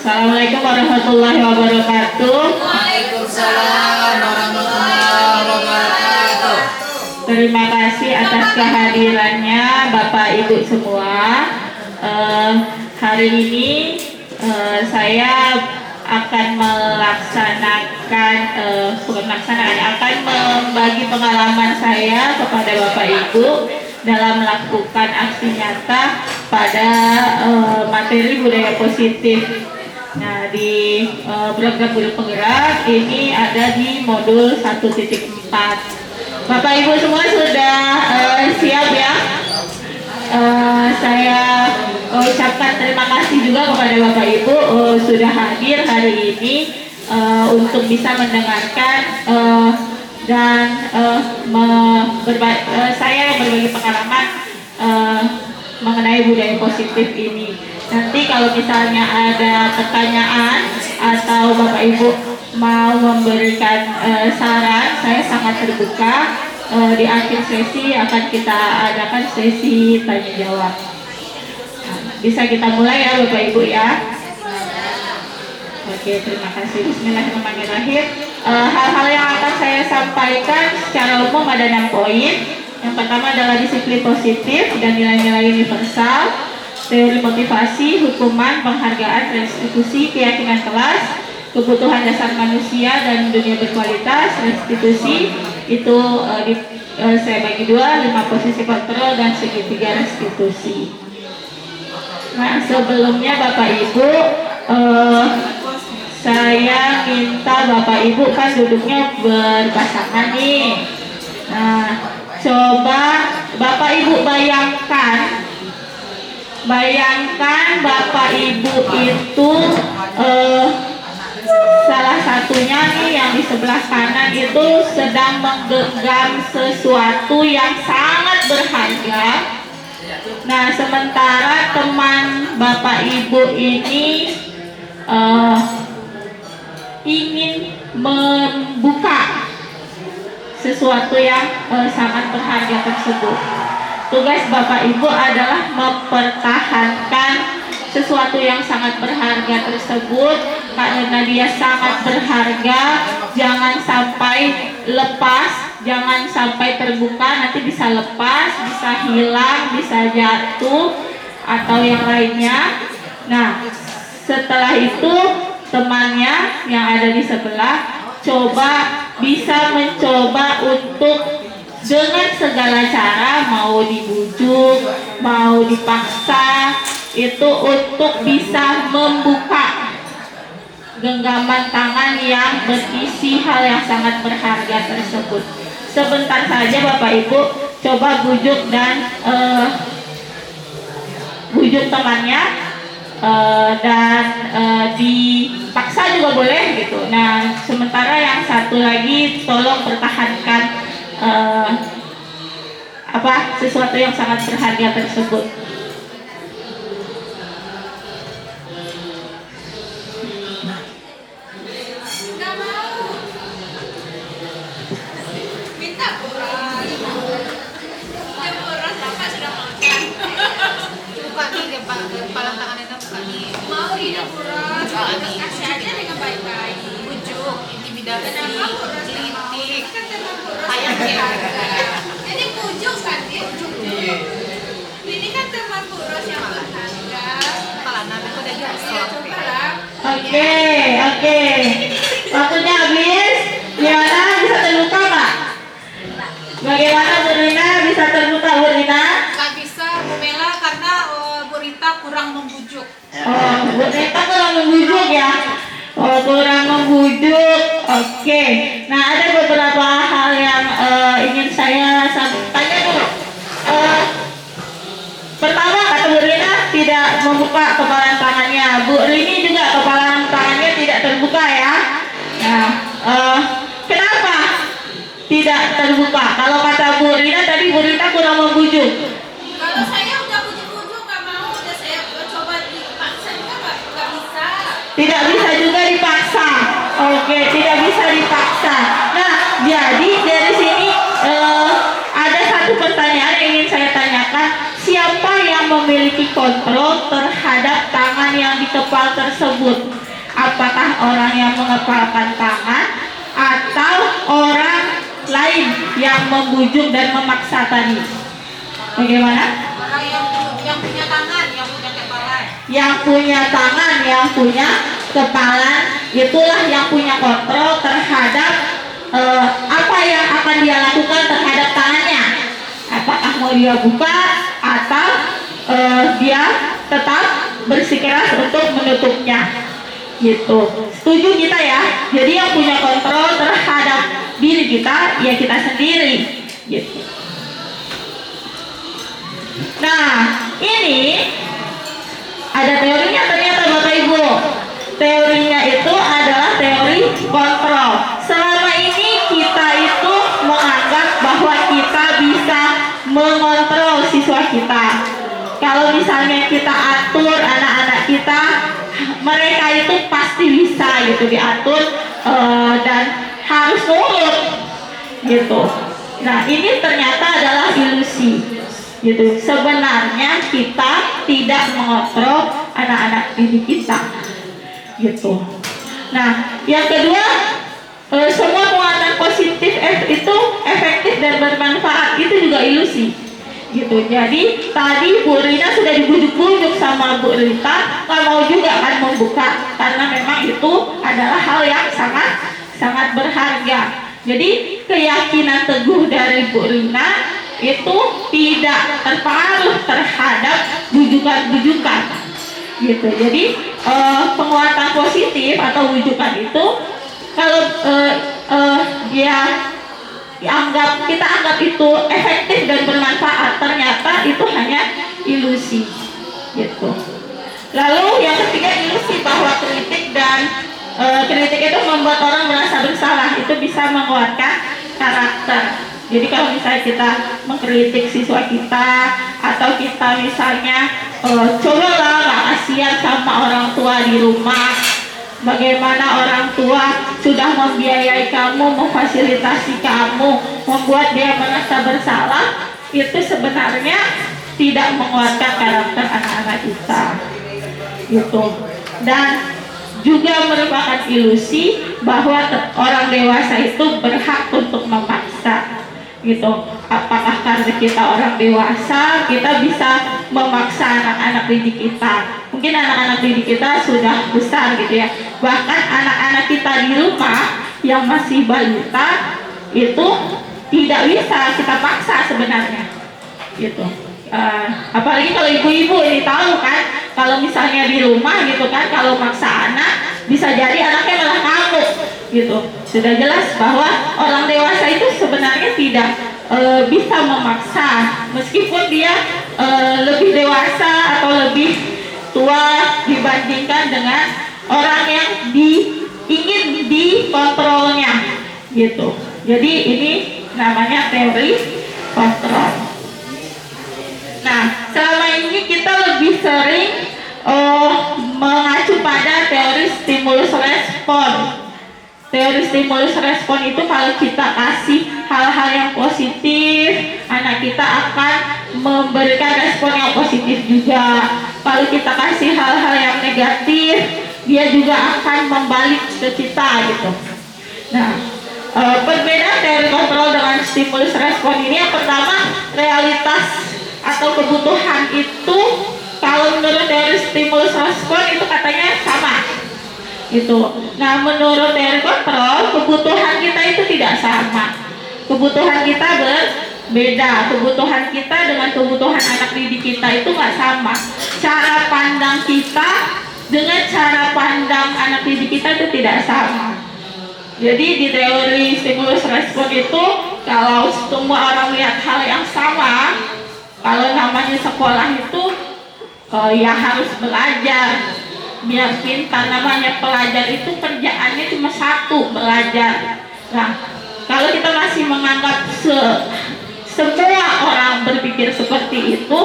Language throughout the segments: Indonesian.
Assalamualaikum warahmatullahi wabarakatuh. Waalaikumsalam warahmatullahi wabarakatuh. Terima kasih atas kehadirannya Bapak Ibu semua. Hari ini saya akan akan membagi pengalaman saya kepada Bapak Ibu dalam melakukan aksi nyata pada materi budaya positif. Nah, di program Buruh Penggerak ini ada di modul 1.4. Bapak Ibu semua sudah siap ya? Saya ucapkan terima kasih juga kepada Bapak Ibu sudah hadir hari ini untuk bisa mendengarkan dan saya berbagi pengalaman mengenai budaya positif ini. Nanti kalau misalnya ada pertanyaan atau Bapak Ibu mau memberikan saran, saya sangat terbuka. Di akhir sesi akan kita adakan sesi tanya jawab. Bisa kita mulai ya Bapak Ibu ya. Oke, terima kasih. Bismillahirrahmanirrahim. Hal-hal yang akan saya sampaikan secara umum ada 6 poin. Yang pertama adalah disiplin positif dan nilai-nilai universal, teori motivasi, hukuman, penghargaan, restitusi, keyakinan kelas, kebutuhan dasar manusia dan dunia berkualitas, restitusi itu saya bagi 2, 5 posisi kontrol dan segitiga restitusi. Nah, sebelumnya Bapak Ibu, saya minta Bapak Ibu kan duduknya berpasangan nih. Nah, coba Bapak Ibu bayangkan Bapak Ibu itu salah satunya nih yang di sebelah kanan itu sedang menggenggam sesuatu yang sangat berharga. Nah, sementara teman Bapak Ibu ini ingin membuka sesuatu yang sangat berharga tersebut. Tugas Bapak Ibu adalah mempertahankan sesuatu yang sangat berharga tersebut karena dia sangat berharga. Jangan sampai lepas, jangan sampai terbuka, nanti bisa lepas, bisa hilang, bisa jatuh atau yang lainnya. Nah, setelah itu temannya yang ada di sebelah bisa mencoba untuk dengan segala cara, mau dibujuk, mau dipaksa, itu untuk bisa membuka genggaman tangan yang berisi hal yang sangat berharga tersebut. Sebentar saja Bapak Ibu coba bujuk dan bujuk temannya dan dipaksa juga boleh gitu. Nah, sementara yang satu lagi tolong pertahankan sesuatu yang sangat berharga tersebut. Minta beras bapak sudah makan. Buka nih kepala tangan itu buka nih. Mau tidak beras? Kasih aja dengan baik-baik. Bujuk, intimidasi, kritik, ayam jadi bujuk kan dia. Ini kan teman buras yang berharga. Kepala tangan itu udah jelas. Oke. Waktunya habis. Gimana, bisa terbuka Pak? Bagaimana Bu Rina, bisa terbuka Bu Rina? Gak bisa Bu Mela karena Bu Rita kurang membujuk. Bu Rita kurang membujuk ya? Kurang membujuk. Oke. Nah, ada beberapa hal yang ingin saya tanya dulu. Pertama, kata Bu Rina tidak membuka kepalan tangannya. Bu Rini juga kepalan tangannya tidak terbuka ya. Nah, kenapa tidak terbuka? Kalau kata Bu Rina tadi, Bu Rina kurang membujuk. Kalau saya udah bujuk-bujuk gak mau, udah saya coba dipaksa juga gak bisa. Tidak bisa juga dipaksa. Oke, tidak bisa dipaksa. Nah, jadi dari sini ada satu pertanyaan yang ingin saya tanyakan. Siapa yang memiliki kontrol terhadap orang yang mengepalkan tangan atau orang lain yang membujuk dan memaksa tadi? Bagaimana? Orang yang punya tangan, yang punya kepala. Yang punya tangan, yang punya kepala, itulah yang punya kontrol terhadap apa yang akan dia lakukan terhadap tangannya. Apakah mau dia buka atau dia tetap bersikeras untuk menutupnya, gitu. Setuju kita ya? Jadi yang punya kontrol terhadap diri kita ya kita sendiri, gitu. Nah, ini ada teorinya ternyata Bapak Ibu. Teorinya itu adalah teori kontrol. Selama ini kita itu menganggap bahwa kita bisa mengontrol siswa kita. Kalau misalnya kita atur anak-anak kita, mereka itu pasti bisa gitu diatur dan harus nurut gitu. Nah, ini ternyata adalah ilusi gitu. Sebenarnya kita tidak mengontrol anak-anak didik kita gitu. Nah, yang kedua, semua penguatan positif itu efektif dan bermanfaat, itu juga ilusi gitu. Jadi tadi Bu Rina sudah dibujuk-bujuk sama Bu Rita, nggak mau juga kan membuka karena memang itu adalah hal yang sangat berharga. Jadi keyakinan teguh dari Bu Rina itu tidak terpengaruh terhadap bujukan-bujukan gitu. Jadi penguatan positif atau bujukan itu kalau kita anggap itu efektif dan bermanfaat, ternyata itu hanya ilusi gitu. Lalu yang ketiga, ilusi bahwa kritik itu membuat orang merasa bersalah, itu bisa menguatkan karakter. Jadi kalau misalnya kita mengkritik siswa kita atau kita misalnya cobalah nggak kasihan sama orang tua di rumah, bagaimana orang tua sudah membiayai kamu, memfasilitasi kamu, membuat dia merasa bersalah, itu sebenarnya tidak menguatkan karakter anak-anak kita gitu. Dan juga merupakan ilusi bahwa orang dewasa itu berhak untuk memaksa gitu. Apakah karena kita orang dewasa kita bisa memaksa anak-anak didik kita? Mungkin anak-anak didik kita sudah besar gitu ya. Bahkan anak-anak kita di rumah yang masih balita itu tidak bisa kita paksa sebenarnya gitu. Apalagi kalau ibu-ibu ini tahu kan, kalau misalnya di rumah gitu kan, kalau maksa anak bisa jadi anaknya malah ngamuk gitu. Sudah jelas bahwa orang dewasa itu sebenarnya tidak bisa memaksa, meskipun dia lebih dewasa atau lebih tua dibandingkan dengan orang yang ingin dikontrolnya gitu. Jadi ini namanya teori kontrol. Nah, selama ini kita lebih sering mengacu pada teori stimulus respon. Teori stimulus respon itu kalau kita kasih hal-hal yang positif, anak kita akan memberikan respon yang positif juga. Kalau kita kasih hal-hal yang negatif, dia juga akan membalik ke kita gitu. Nah, perbedaan teori kontrol dengan stimulus respon ini, yang pertama, realitas atau kebutuhan itu kalau menurut teori stimulus respon itu katanya sama gitu. Nah, menurut teori kontrol kebutuhan kita itu tidak sama. Kebutuhan kita berbeda. Kebutuhan kita dengan kebutuhan anak didik kita itu nggak sama. Cara pandang kita dengan cara pandang anak didik kita itu tidak sama. Jadi di teori stimulus respon itu kalau semua orang lihat hal yang sama, kalau namanya sekolah itu ya harus belajar biar pintar. Namanya pelajar itu kerjaannya cuma satu, belajar. Nah, kalau kita masih menganggap semua orang berpikir seperti itu,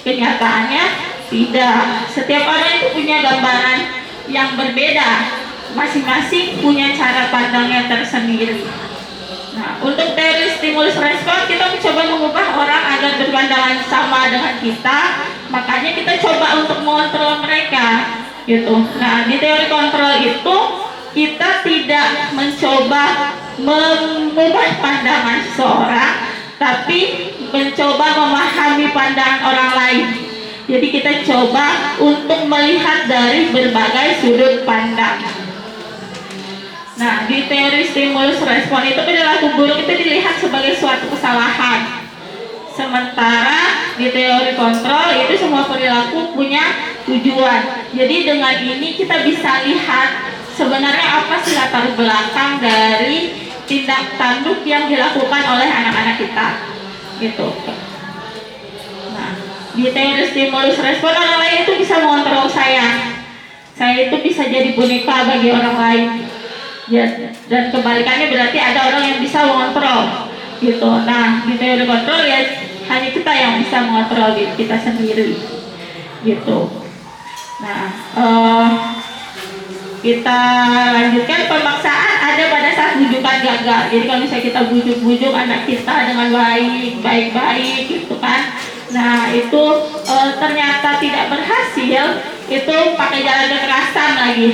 kenyataannya tidak. Setiap orang itu punya gambaran yang berbeda, masing-masing punya cara pandangnya tersendiri. Nah, untuk teori stimulus respon kita mencoba mengubah orang agar berpandangan sama dengan kita, makanya kita coba untuk mengontrol mereka gitu. Nah, di teori kontrol itu kita tidak mencoba mengubah pandangan seseorang, tapi mencoba memahami pandangan orang lain. Jadi kita coba untuk melihat dari berbagai sudut pandang. Nah, di teori stimulus respon itu perilaku buruk itu dilihat sebagai suatu kesalahan. Sementara di teori kontrol itu semua perilaku punya tujuan. Jadi dengan ini kita bisa lihat sebenarnya apa sih latar belakang dari tindak tanduk yang dilakukan oleh anak-anak kita, gitu. Nah, di teori stimulus respon orang lain itu bisa mengontrol saya. Saya itu bisa jadi boneka bagi orang lain. Ya, dan kebalikannya berarti ada orang yang bisa mengontrol, gitu. Nah, di teori kontrol ya hanya kita yang bisa mengontrol diri kita sendiri, gitu. Nah, kita lanjutkan. Pemaksaan ada pada saat bujukan gagal. Jadi kalau misalnya kita bujuk-bujuk anak kita dengan baik-baik gitu kan, nah itu ternyata tidak berhasil, itu pakai jalan kekerasan lagi.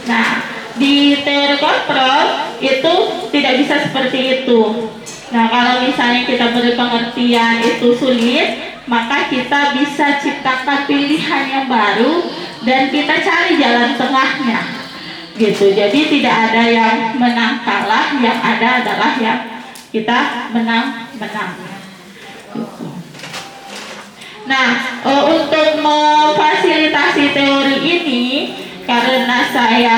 Nah, di teori kontrol itu tidak bisa seperti itu. Nah, kalau misalnya kita beri pengertian itu sulit, maka kita bisa ciptakan pilihan yang baru dan kita cari jalan tengahnya, gitu. Jadi tidak ada yang menang kalah, yang ada adalah yang kita menang. Gitu. Nah, untuk memfasilitasi teori ini, karena saya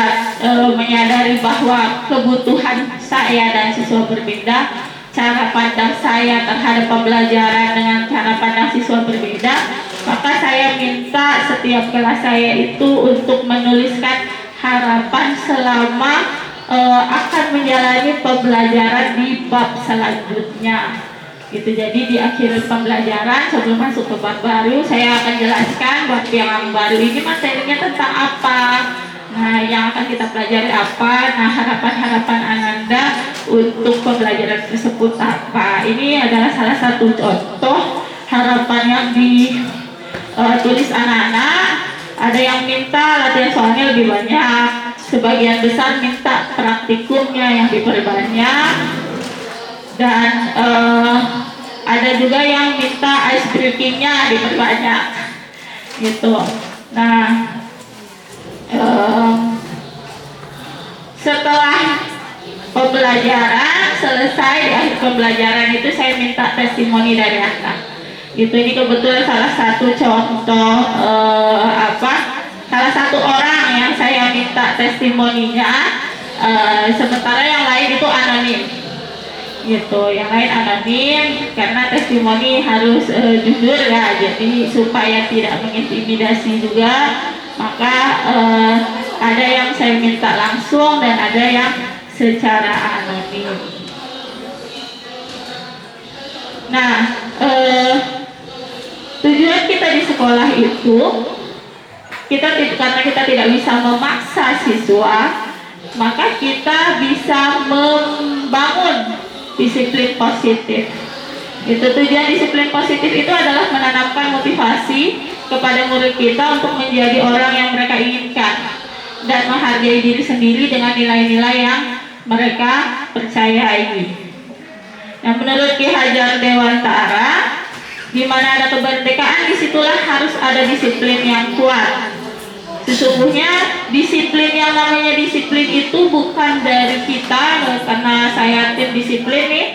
menyadari bahwa kebutuhan saya dan siswa berbeda, cara pandang saya terhadap pembelajaran dengan cara pandang siswa berbeda, maka saya minta setiap kelas saya itu untuk menuliskan harapan selama akan menjalani pembelajaran di bab selanjutnya. Gitu. Jadi di akhir pembelajaran sebelum masuk ke bab baru, saya akan jelaskan bab yang baru ini materinya tentang apa. Nah, yang akan kita pelajari apa? Nah, harapan-harapan Ananda untuk pembelajaran tersebut apa? Ini adalah salah satu contoh harapan yang ditulis anak-anak. Ada yang minta latihan soalnya lebih banyak, sebagian besar minta praktikumnya yang diperbanyak, dan ada juga yang minta ice breakingnya diperbanyak, gitu. Nah, setelah pembelajaran selesai, di akhir pembelajaran itu saya minta testimoni dari anak. Gitu. Ini kebetulan salah satu contoh salah satu orang yang saya minta testimoninya, sementara yang lain itu anonim. Gitu, yang lain anonim karena testimoni harus jujur ya, jadi supaya tidak mengintimidasi juga, maka ada yang saya minta langsung dan ada yang secara anonim. Nah, tujuan kita di sekolah itu karena kita tidak bisa memaksa siswa, maka kita bisa membangun disiplin positif. Itu tujuan disiplin positif itu adalah menanamkan motivasi kepada murid kita untuk menjadi orang yang mereka inginkan dan menghargai diri sendiri dengan nilai-nilai yang mereka percayai. Nah, menurut Ki Hajar Dewantara, di mana ada kemerdekaan, disitulah harus ada disiplin yang kuat. Sesungguhnya disiplin yang namanya disiplin itu bukan dari kita, karena saya tim disiplin nih.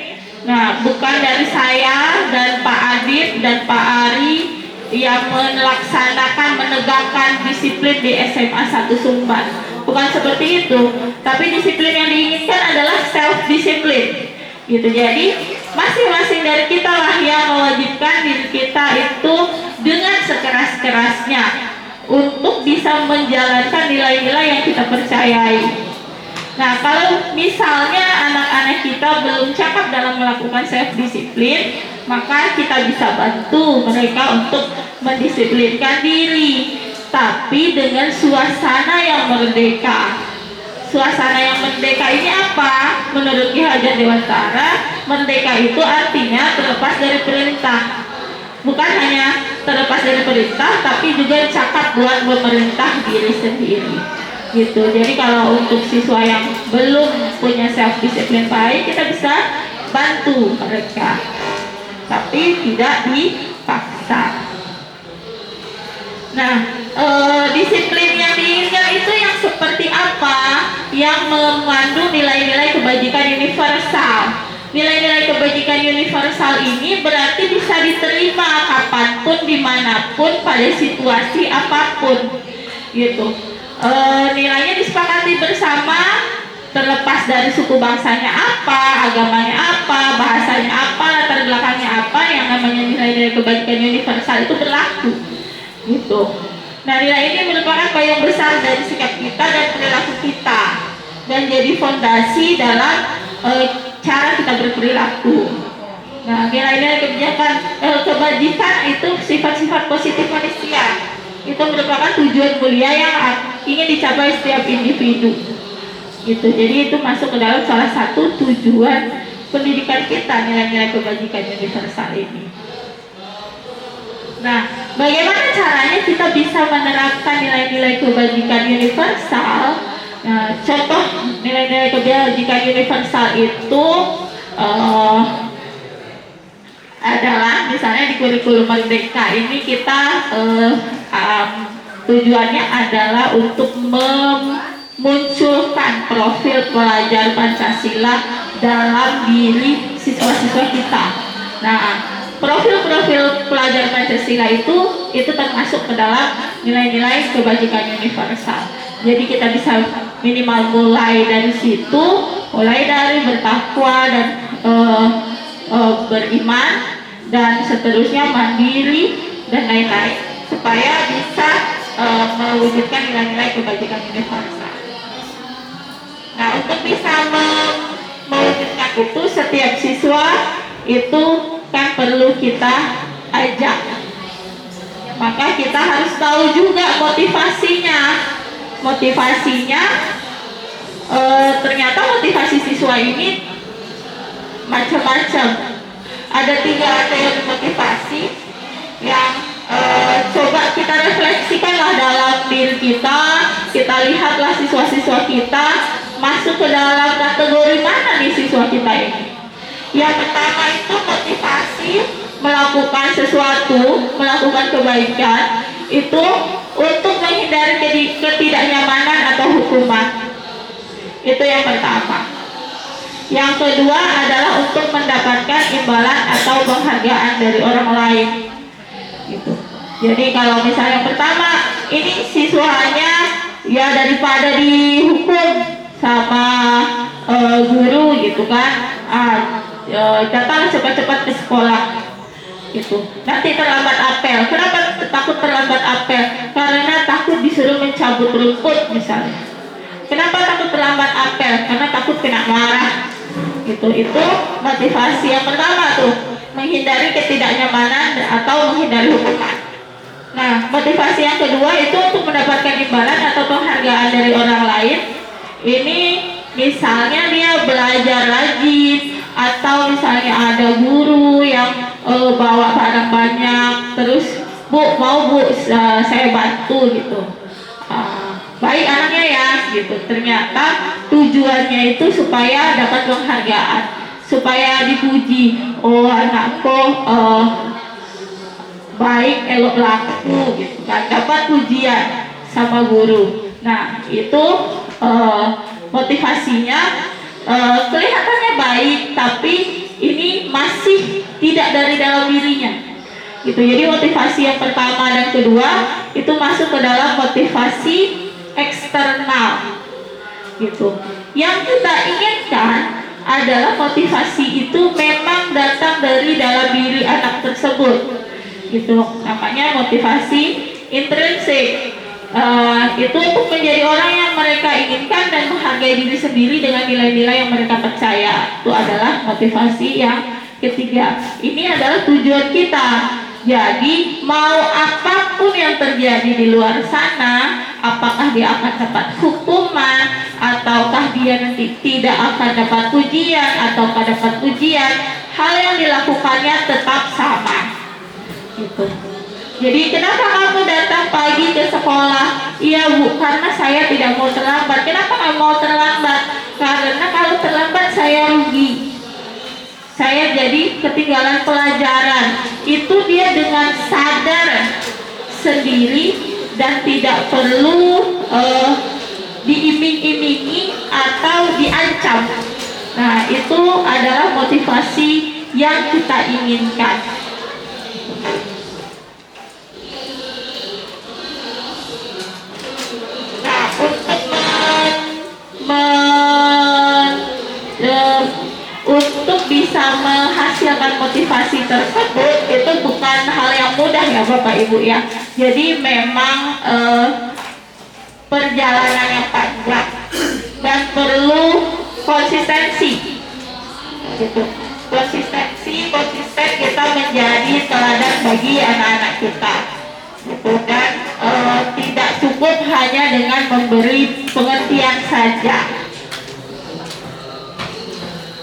Nah, bukan dari saya dan Pak Adit dan Pak Ari yang menegakkan disiplin di SMA 1 Sumbar. Bukan seperti itu. Tapi disiplin yang diinginkan adalah self disiplin. Gitu. Jadi masing-masing dari kita lah yang mewajibkan diri kita itu dengan sekeras-kerasnya untuk bisa menjalankan nilai-nilai yang kita percayai. Nah, kalau misalnya anak-anak kita belum cakap dalam melakukan self-disiplin, maka kita bisa bantu mereka untuk mendisiplinkan diri, tapi dengan suasana yang merdeka. Suasana yang merdeka ini apa? Menurut Ki Hajar Dewantara, merdeka itu artinya terlepas dari perintah. Bukan hanya terlepas dari perintah, tapi juga cakap buat memerintah diri sendiri. gitu. Jadi kalau untuk siswa yang belum punya self disiplin baik, kita bisa bantu mereka, tapi tidak dipaksa. Nah, disiplin yang diinginkan itu yang seperti apa? Yang mengandung nilai-nilai kebajikan universal. Nilai-nilai kebajikan universal ini berarti bisa diterima kapanpun, dimanapun, pada situasi apapun, gitu. Nilainya disepakati bersama, terlepas dari suku bangsanya apa, agamanya apa, bahasanya apa, latar belakangnya apa, yang namanya nilai-nilai kebajikan universal itu berlaku, gitu. Nah, nilai ini merupakan payung besar dari sikap kita dan perilaku kita, dan jadi fondasi dalam cara kita berperilaku. Nah, nilai-nilai kebajikan itu sifat-sifat positif manusia. Itu merupakan tujuan mulia yang ingin dicapai setiap individu. Gitu. Jadi itu masuk ke dalam salah satu tujuan pendidikan kita, nilai-nilai kebajikan universal ini. Nah, bagaimana caranya kita bisa menerapkan nilai-nilai kebajikan universal? Nah, contoh nilai-nilai kebajikan universal itu adalah misalnya di kurikulum Merdeka ini kita tujuannya adalah untuk memunculkan profil pelajar Pancasila dalam diri siswa-siswa kita. Nah, profil-profil pelajar Pancasila itu termasuk ke dalam nilai-nilai kebajikan universal. Jadi kita bisa minimal mulai dari situ, mulai dari bertakwa dan beriman, dan seterusnya mandiri dan lain-lain, supaya bisa mewujudkan nilai-nilai kebajikan universal. Nah, untuk bisa mewujudkan itu, setiap siswa itu kan perlu kita ajak. Maka kita harus tahu juga motivasinya. Ternyata motivasi siswa ini macam-macam. Ada 3 teori motivasi yang coba kita refleksikanlah dalam diri kita. Kita lihatlah siswa-siswa kita masuk ke dalam kategori mana nih siswa kita ini. Yang pertama itu motivasi melakukan sesuatu, melakukan kebaikan itu untuk menghindari ketidaknyamanan atau hukuman. Itu yang pertama. Yang kedua adalah untuk mendapatkan imbalan atau penghargaan dari orang lain. Gitu. Jadi kalau misalnya yang pertama ini siswanya ya daripada dihukum sama guru gitu kan, datang cepat-cepat ke sekolah. Gitu. Nanti terlambat apel. Kenapa takut terlambat apel? Karena takut disuruh mencabut rumput misalnya. Kenapa takut terlambat apel? Karena takut kena marah. Gitu. Itu motivasi yang pertama tuh, menghindari ketidaknyamanan atau menghindari hukuman. Nah, motivasi yang kedua itu untuk mendapatkan imbalan atau penghargaan dari orang lain. Ini misalnya dia belajar rajin, atau misalnya ada guru yang bawa barang banyak, terus Bu, saya bantu gitu. Baik anaknya ya, gitu. Ternyata tujuannya itu supaya dapat penghargaan, supaya dipuji. Oh, anakku baik, elok laku, gitu kan. Dapat pujian sama guru. Nah, itu motivasinya kelihatannya baik, tapi ini masih tidak dari dalam dirinya. Gitu. Jadi motivasi yang pertama dan kedua itu masuk ke dalam motivasi eksternal. Gitu. Yang kita inginkan adalah motivasi itu memang datang dari dalam diri anak tersebut. Gitu. Namanya motivasi intrinsik. Itu untuk menjadi orang yang mereka inginkan dan menghargai diri sendiri dengan nilai-nilai yang mereka percaya. Itu adalah motivasi yang ketiga. Ini adalah tujuan kita. Jadi mau apapun yang terjadi di luar sana, apakah dia akan dapat hukuman, ataukah dia nanti tidak akan dapat pujian, ataukah dapat pujian, hal yang dilakukannya tetap sama. Gitu. Jadi kenapa kamu datang pagi ke sekolah? Iya Bu, karena saya tidak mau terlambat. Kenapa nggak mau terlambat? Karena kalau terlambat saya rugi. Saya jadi ketinggalan pelajaran. Itu dia dengan sadar sendiri dan tidak perlu diiming-imingi atau diancam. Nah, itu adalah motivasi yang kita inginkan. Nah, untuk bisa menghasilkan motivasi tersebut itu bukan hal yang mudah ya Bapak Ibu ya. Jadi memang perjalanan yang panjang dan perlu konsistensi. Gitu. Konsisten kita menjadi teladan bagi anak-anak kita. Gitu. Dan tidak cukup hanya dengan memberi pengertian saja.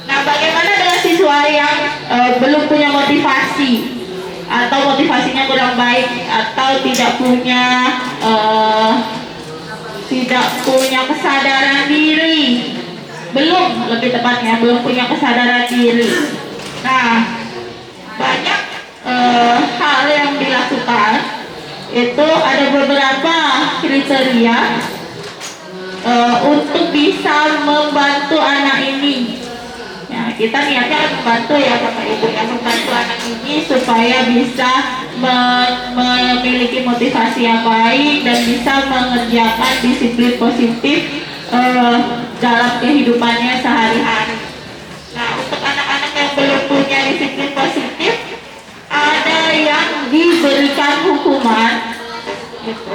Nah, bagaimana dengan siswa yang belum punya motivasi atau motivasinya kurang baik atau tidak punya kesadaran diri, lebih tepatnya belum punya kesadaran diri. Nah, banyak hal yang dilakukan. Itu ada beberapa kriteria untuk bisa membantu anak ini. Ya, kita niatnya kan membantu ya Bapak Ibu, yang membantu anak ini supaya bisa memiliki motivasi yang baik dan bisa mengerjakan disiplin positif dalam kehidupannya sehari-hari. Nah, untuk anak-anak yang belum punya disiplin positif, ada yang diberikan hukuman, gitu.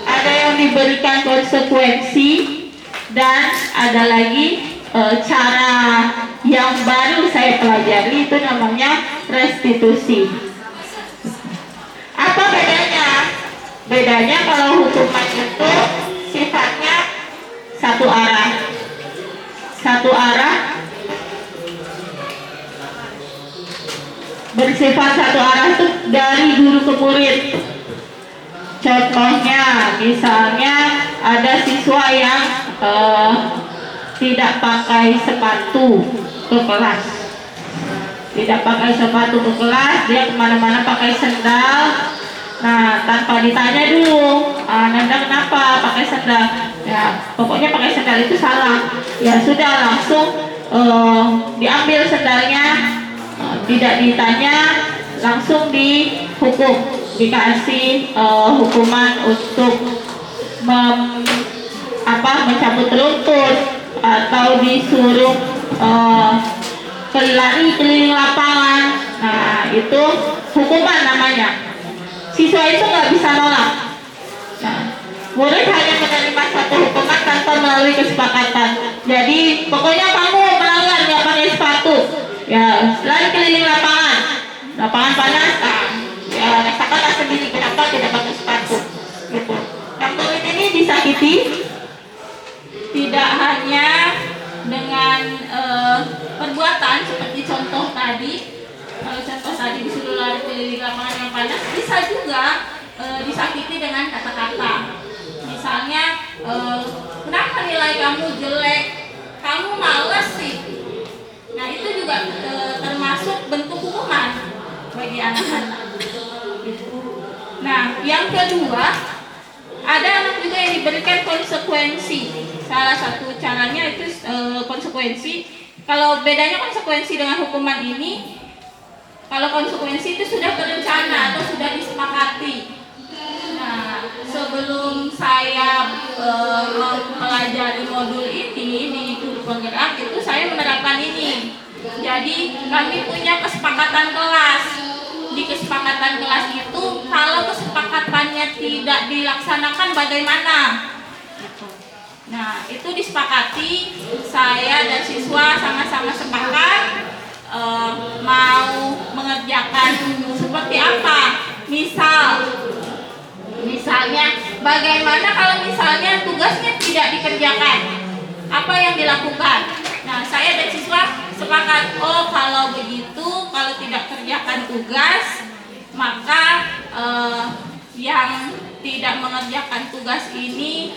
Ada yang diberikan konsekuensi, dan ada lagi cara yang baru saya pelajari, itu namanya restitusi. Apa bedanya? Bedanya kalau hukuman itu sifatnya satu arah, bersifat satu arah itu dari guru ke murid. Contohnya, misalnya ada siswa yang tidak pakai sepatu ke kelas. Dia kemana-mana pakai sendal. Nah, tanpa ditanya dulu, Nanda kenapa pakai sendal? Ya, pokoknya pakai sendal itu salah. Ya sudah, langsung diambil sendalnya, tidak ditanya, langsung dihukum, dikasih hukuman untuk mencabut rumput, atau disuruh lari keliling lapangan. Nah, itu hukuman namanya. Siswa itu nggak bisa nolak. Nah, murid hanya menerima satu hukuman tanpa melalui kesepakatan. Jadi pokoknya kamu melanggar nggak pakai sepatu, ya lari keliling lapangan panas. Ya rasakanlah sendiri kenapa tidak pakai sepatu. Gitu. Nah, murid ini disakiti tidak hanya dengan perbuatan seperti contoh tadi. Kalau contoh tadi disuruh lari keliling lapangan yang panas, bisa juga disakiti dengan kata-kata. Misalnya, kenapa nilai kamu jelek? Kamu malas sih. Nah, itu juga termasuk bentuk hukuman bagi anak-anak. Nah, yang kedua, ada anak juga yang diberikan konsekuensi. Salah satu caranya itu konsekuensi. Kalau bedanya konsekuensi dengan hukuman ini, kalau konsekuensi itu sudah berencana atau sudah disepakati. Nah, sebelum saya mempelajari modul ini di guru penggerak, itu saya menerapkan ini. Jadi kami punya kesepakatan kelas. Di kesepakatan kelas itu, kalau kesepakatannya tidak dilaksanakan bagaimana? Nah, itu disepakati, saya dan siswa sama-sama sepakat mau mengerjakan seperti apa. Misalnya bagaimana kalau misalnya tugasnya tidak dikerjakan, apa yang dilakukan? Nah, saya dan siswa sepakat, oh kalau begitu, kalau tidak kerjakan tugas, maka yang tidak mengerjakan tugas ini,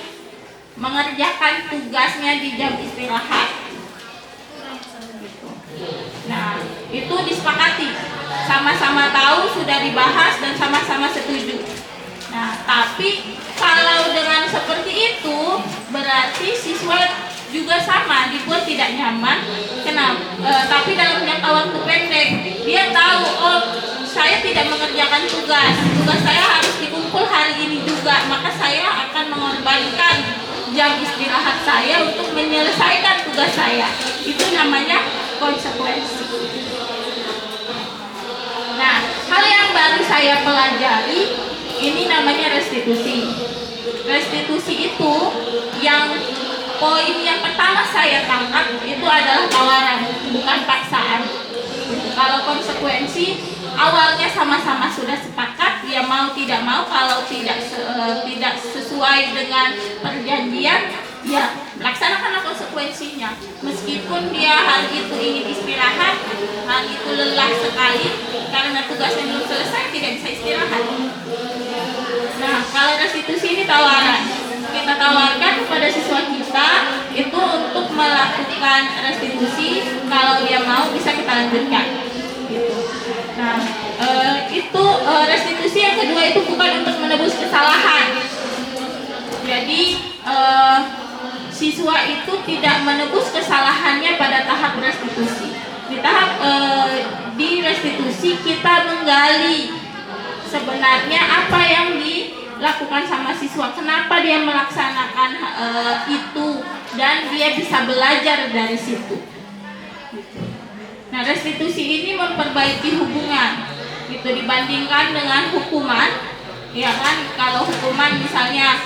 mengerjakan tugasnya di jam istirahat. Gitu. Nah, itu disepakati, sama-sama tahu, sudah dibahas dan sama-sama setuju. Nah, tapi kalau dengan seperti itu berarti siswa juga sama, dibuat tidak nyaman. Kenapa? Tapi dalam jangka waktu pendek, dia tahu, oh saya tidak mengerjakan tugas saya harus dikumpul hari ini juga, maka saya akan mengorbankan jam istirahat saya untuk menyelesaikan tugas saya. Itu namanya konsekuensi. Nah, hal yang baru saya pelajari ini namanya restitusi. Restitusi itu yang poin yang pertama saya tangkap itu adalah tawaran, bukan paksaan. Kalau konsekuensi awalnya sama-sama sudah sepakat, dia mau tidak mau, kalau tidak sesuai dengan perjanjian, ya laksanakanlah konsekuensinya. Meskipun dia hari itu ingin istirahat, hari itu lelah sekali karena tugasnya belum selesai, tidak bisa istirahat. Nah, kalau restitusi ini tawaran. Kita tawarkan kepada siswa kita itu untuk melakukan restitusi, kalau dia mau bisa kita lanjutkan. Gitu. Nah, itu restitusi yang kedua itu bukan untuk menebus kesalahan. Jadi siswa itu tidak menebus kesalahannya pada tahap restitusi. Di tahap di restitusi kita menggali sebenarnya apa yang dilakukan sama siswa, kenapa dia melaksanakan itu, dan dia bisa belajar dari situ. Nah, restitusi ini memperbaiki hubungan, gitu, dibandingkan dengan hukuman. Ya kan, kalau hukuman misalnya,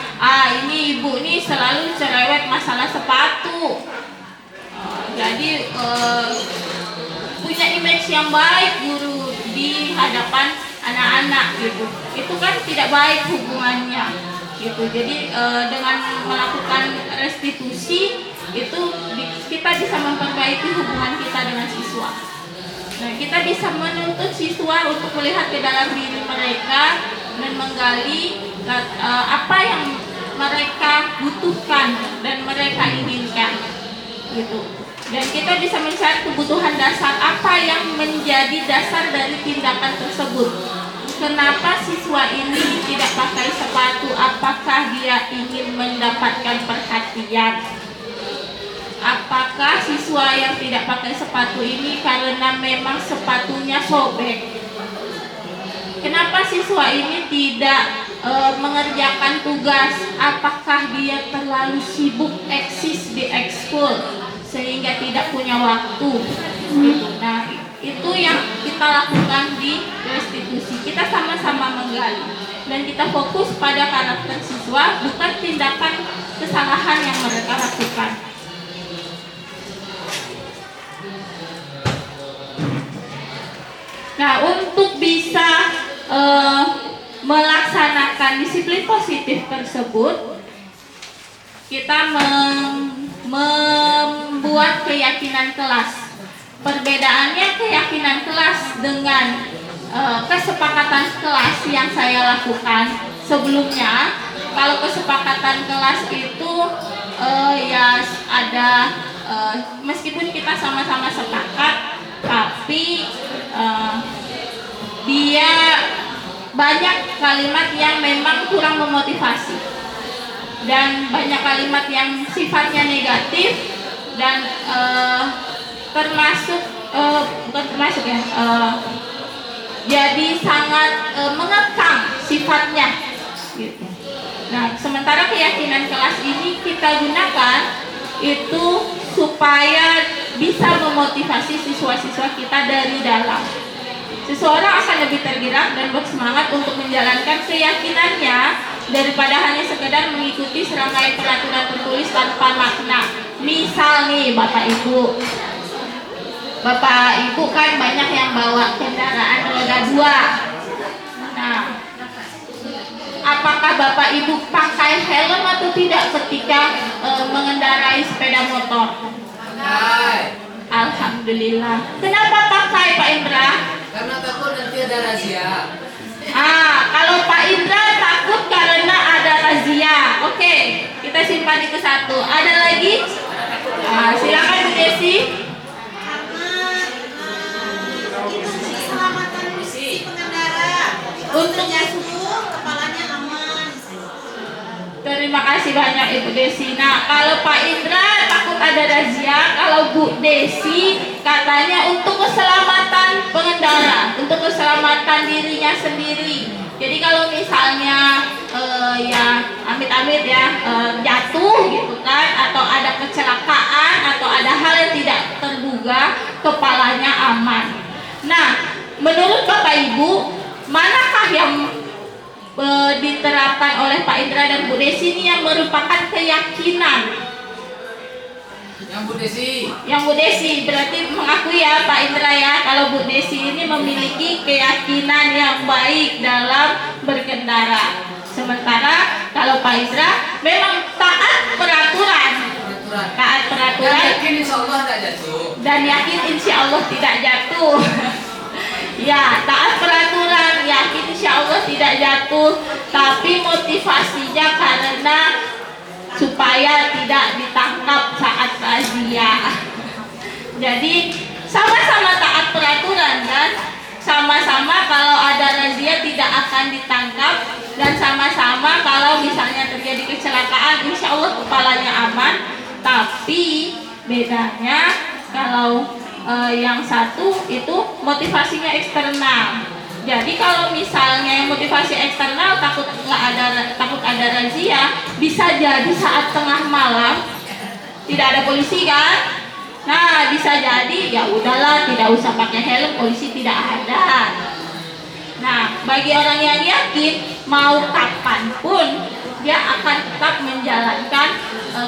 ini ibu ini selalu cerewet masalah sepatu, jadi punya image yang baik guru di hadapan anak-anak, gitu. Itu kan tidak baik hubungannya, gitu. Jadi dengan melakukan restitusi itu kita bisa memperbaiki hubungan kita dengan siswa. Nah, kita bisa menuntut siswa untuk melihat ke dalam diri mereka dan menggali apa yang mereka butuhkan dan mereka inginkan, gitu. Dan kita bisa mencari kebutuhan dasar apa yang menjadi dasar dari tindakan tersebut. Kenapa siswa ini tidak pakai sepatu? Apakah dia ingin mendapatkan perhatian? Apakah siswa yang tidak pakai sepatu ini karena memang sepatunya sobek? Kenapa siswa ini tidak mengerjakan tugas? Apakah dia terlalu sibuk eksis di ekskul sehingga tidak punya waktu? Gitu. Nah, itu yang kita lakukan di restitusi. Kita sama-sama menggali dan kita fokus pada karakter siswa, bukan tindakan kesalahan yang mereka lakukan. Nah, untuk bisa melaksanakan disiplin positif tersebut, kita membuat keyakinan kelas. Perbedaannya keyakinan kelas dengan kesepakatan kelas yang saya lakukan sebelumnya. Kalau kesepakatan kelas itu ya ada meskipun kita sama-sama sepakat, tapi dia banyak kalimat yang memang kurang memotivasi dan banyak kalimat yang sifatnya negatif dan jadi sangat mengekang sifatnya, gitu. Nah, sementara keyakinan kelas ini kita gunakan itu supaya bisa memotivasi siswa-siswa kita dari dalam. Seseorang akan lebih tergerak dan bersemangat untuk menjalankan keyakinannya daripada hanya sekedar mengikuti serangkaian peraturan tertulis tanpa makna. Misal nih Bapak Ibu kan banyak yang bawa kendaraan roda 2. Nah, apakah Bapak Ibu pakai helm atau tidak ketika mengendarai sepeda motor? Alhamdulillah. Kenapa pakai, Pak Indra? Karena takut nanti ada razia. Kalau Pak Indra takut karena ada razia. Oke, kita simpan itu satu. Ada lagi? Silakan Bu Desi. Keselamatan si pengendara. Untuk jatuh, kepalanya aman. Terima kasih banyak Ibu Desi. Nah, kalau Pak Indra takut ada razia, kalau Bu Desi katanya untuk keselamatan pengendara, untuk keselamatan dirinya sendiri. Jadi kalau misalnya ya amit-amit ya jatuh gitu kan, atau ada kecelakaan atau ada hal yang tidak terduga, kepalanya aman. Nah, menurut Bapak Ibu, manakah yang diterapkan oleh Pak Indra dan Bu Desi ini yang merupakan keyakinan? Yang Bu Desi. Yang Bu Desi berarti mengakui ya Pak Indra ya, kalau Bu Desi ini memiliki keyakinan yang baik dalam berkendara. Sementara kalau Pak Indra memang taat peraturan. Taat peraturan. Dan yakin insya Allah tidak jatuh. Dan yakin insya Allah tidak jatuh. Ya, taat peraturan, yakin insya Allah tidak jatuh. Tapi motivasinya karena supaya tidak ditangkap saat razia. Jadi sama-sama taat peraturan dan sama-sama kalau ada razia tidak akan ditangkap, dan sama-sama kalau misalnya terjadi kecelakaan insya Allah kepalanya aman. Tapi bedanya kalau yang satu itu motivasinya eksternal. Jadi kalau misalnya yang motivasi eksternal takut ada razia, bisa jadi saat tengah malam tidak ada polisi kan? Nah, bisa jadi ya udahlah tidak usah pakai helm, polisi tidak ada. Nah, bagi orang yang yakin mau kapanpun dia akan tetap menjalankan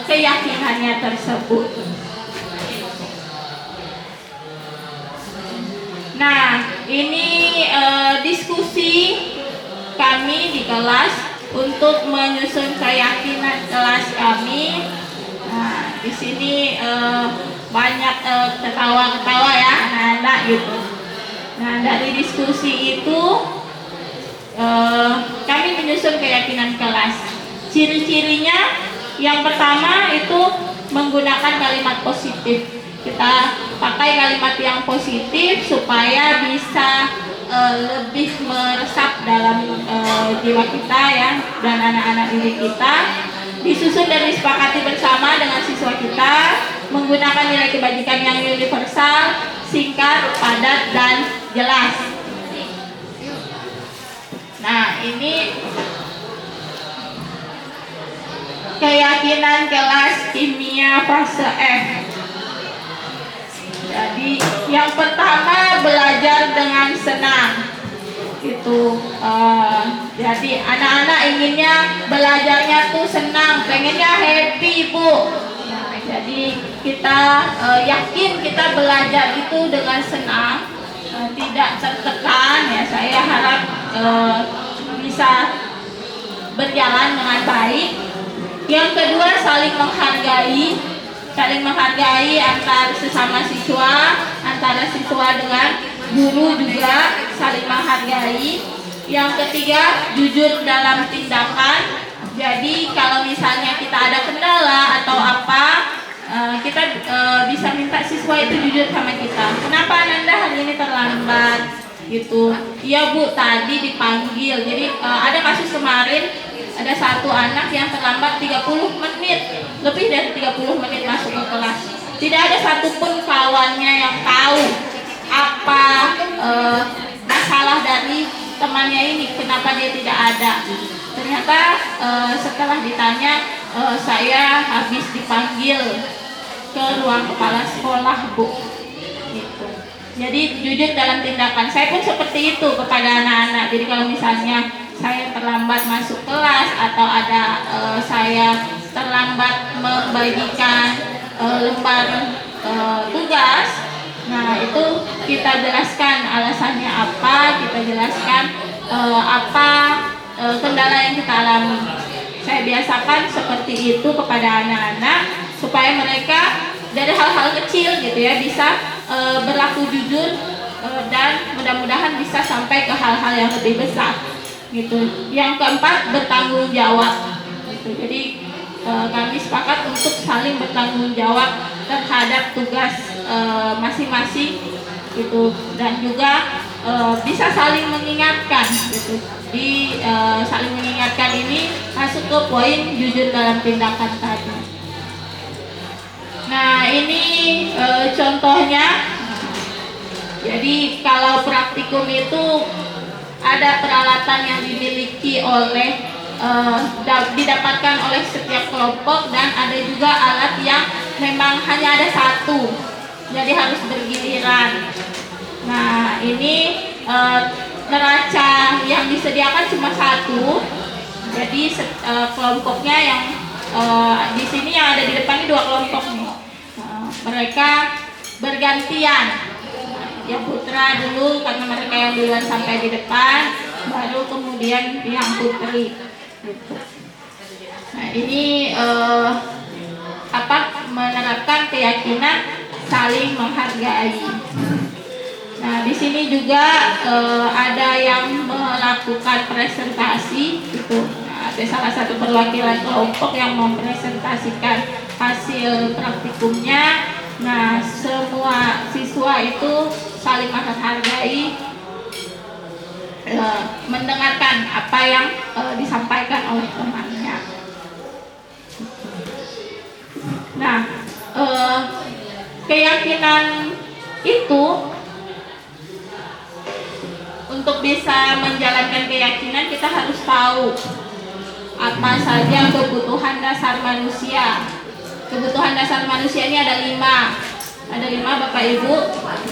keyakinannya tersebut. Nah, ini diskusi kami di kelas untuk menyusun keyakinan kelas kami. Nah, di sini banyak ketawa-ketawa ya anak-anak gitu. Nah, dari diskusi itu kami menyusun keyakinan kelas. Ciri-cirinya yang pertama itu menggunakan kalimat positif. Kita pakai kalimat yang positif supaya bisa lebih meresap dalam jiwa kita ya, dan anak-anak didik kita. Disusun dan disepakati bersama dengan siswa kita menggunakan nilai kebajikan yang universal, singkat, padat, dan jelas. Nah, ini keyakinan kelas kimia fase F. Jadi yang pertama belajar dengan senang. Itu jadi anak-anak inginnya belajarnya tuh senang, pengennya happy Bu. Jadi kita yakin kita belajar itu dengan senang, tidak tertekan ya. Saya harap bisa berjalan dengan baik. Yang kedua saling menghargai antar sesama siswa, antara siswa dengan guru juga saling menghargai. Yang ketiga jujur dalam tindakan. Jadi kalau misalnya kita ada kendala atau apa, kita bisa minta siswa itu jujur sama kita. Kenapa Nanda hari ini terlambat? Gitu. Iya Bu, tadi dipanggil. Jadi ada kasus kemarin, ada satu anak yang terlambat 30 menit, lebih dari 30 menit masuk ke kelas. Tidak ada satupun kawannya yang tahu apa masalah dari temannya ini, kenapa dia tidak ada. Ternyata setelah ditanya, saya habis dipanggil ke ruang kepala sekolah Bu. Gitu. Jadi jujur dalam tindakan. Saya pun seperti itu kepada anak-anak. Jadi kalau misalnya saya terlambat masuk kelas atau ada saya terlambat membagikan lembar tugas, nah itu kita jelaskan alasannya apa, kita jelaskan apa kendala yang kita alami. Saya biasakan seperti itu kepada anak-anak supaya mereka dari hal-hal kecil gitu ya bisa berlaku jujur dan mudah-mudahan bisa sampai ke hal-hal yang lebih besar gitu. Yang keempat, bertanggung jawab gitu. Jadi kami sepakat untuk saling bertanggung jawab terhadap tugas masing-masing gitu, dan juga bisa saling mengingatkan gitu. Di saling mengingatkan ini masuk ke poin jujur dalam tindakan tadi. Nah, ini contohnya. Jadi kalau praktikum itu ada peralatan yang dimiliki oleh didapatkan oleh setiap kelompok, dan ada juga alat yang memang hanya ada satu, jadi harus bergiliran. Nah, ini neraca yang disediakan cuma satu, jadi kelompoknya yang di sini yang ada di depan ini 2 kelompok nih. Mereka bergantian, yang putra dulu karena mereka yang duluan sampai di depan, baru kemudian yang putri. Nah, ini menerapkan keyakinan saling menghargai. Nah, di sini juga ada yang melakukan presentasi gitu. Nah, ada salah satu perwakilan kelompok yang mempresentasikan hasil praktikumnya. Nah, semua siswa itu saling menghargai, mendengarkan apa yang disampaikan oleh temannya. Nah, keyakinan itu, untuk bisa menjalankan keyakinan kita harus tahu apa saja kebutuhan dasar manusia. Kebutuhan dasar manusia ini ada 5. Ada 5 Bapak Ibu.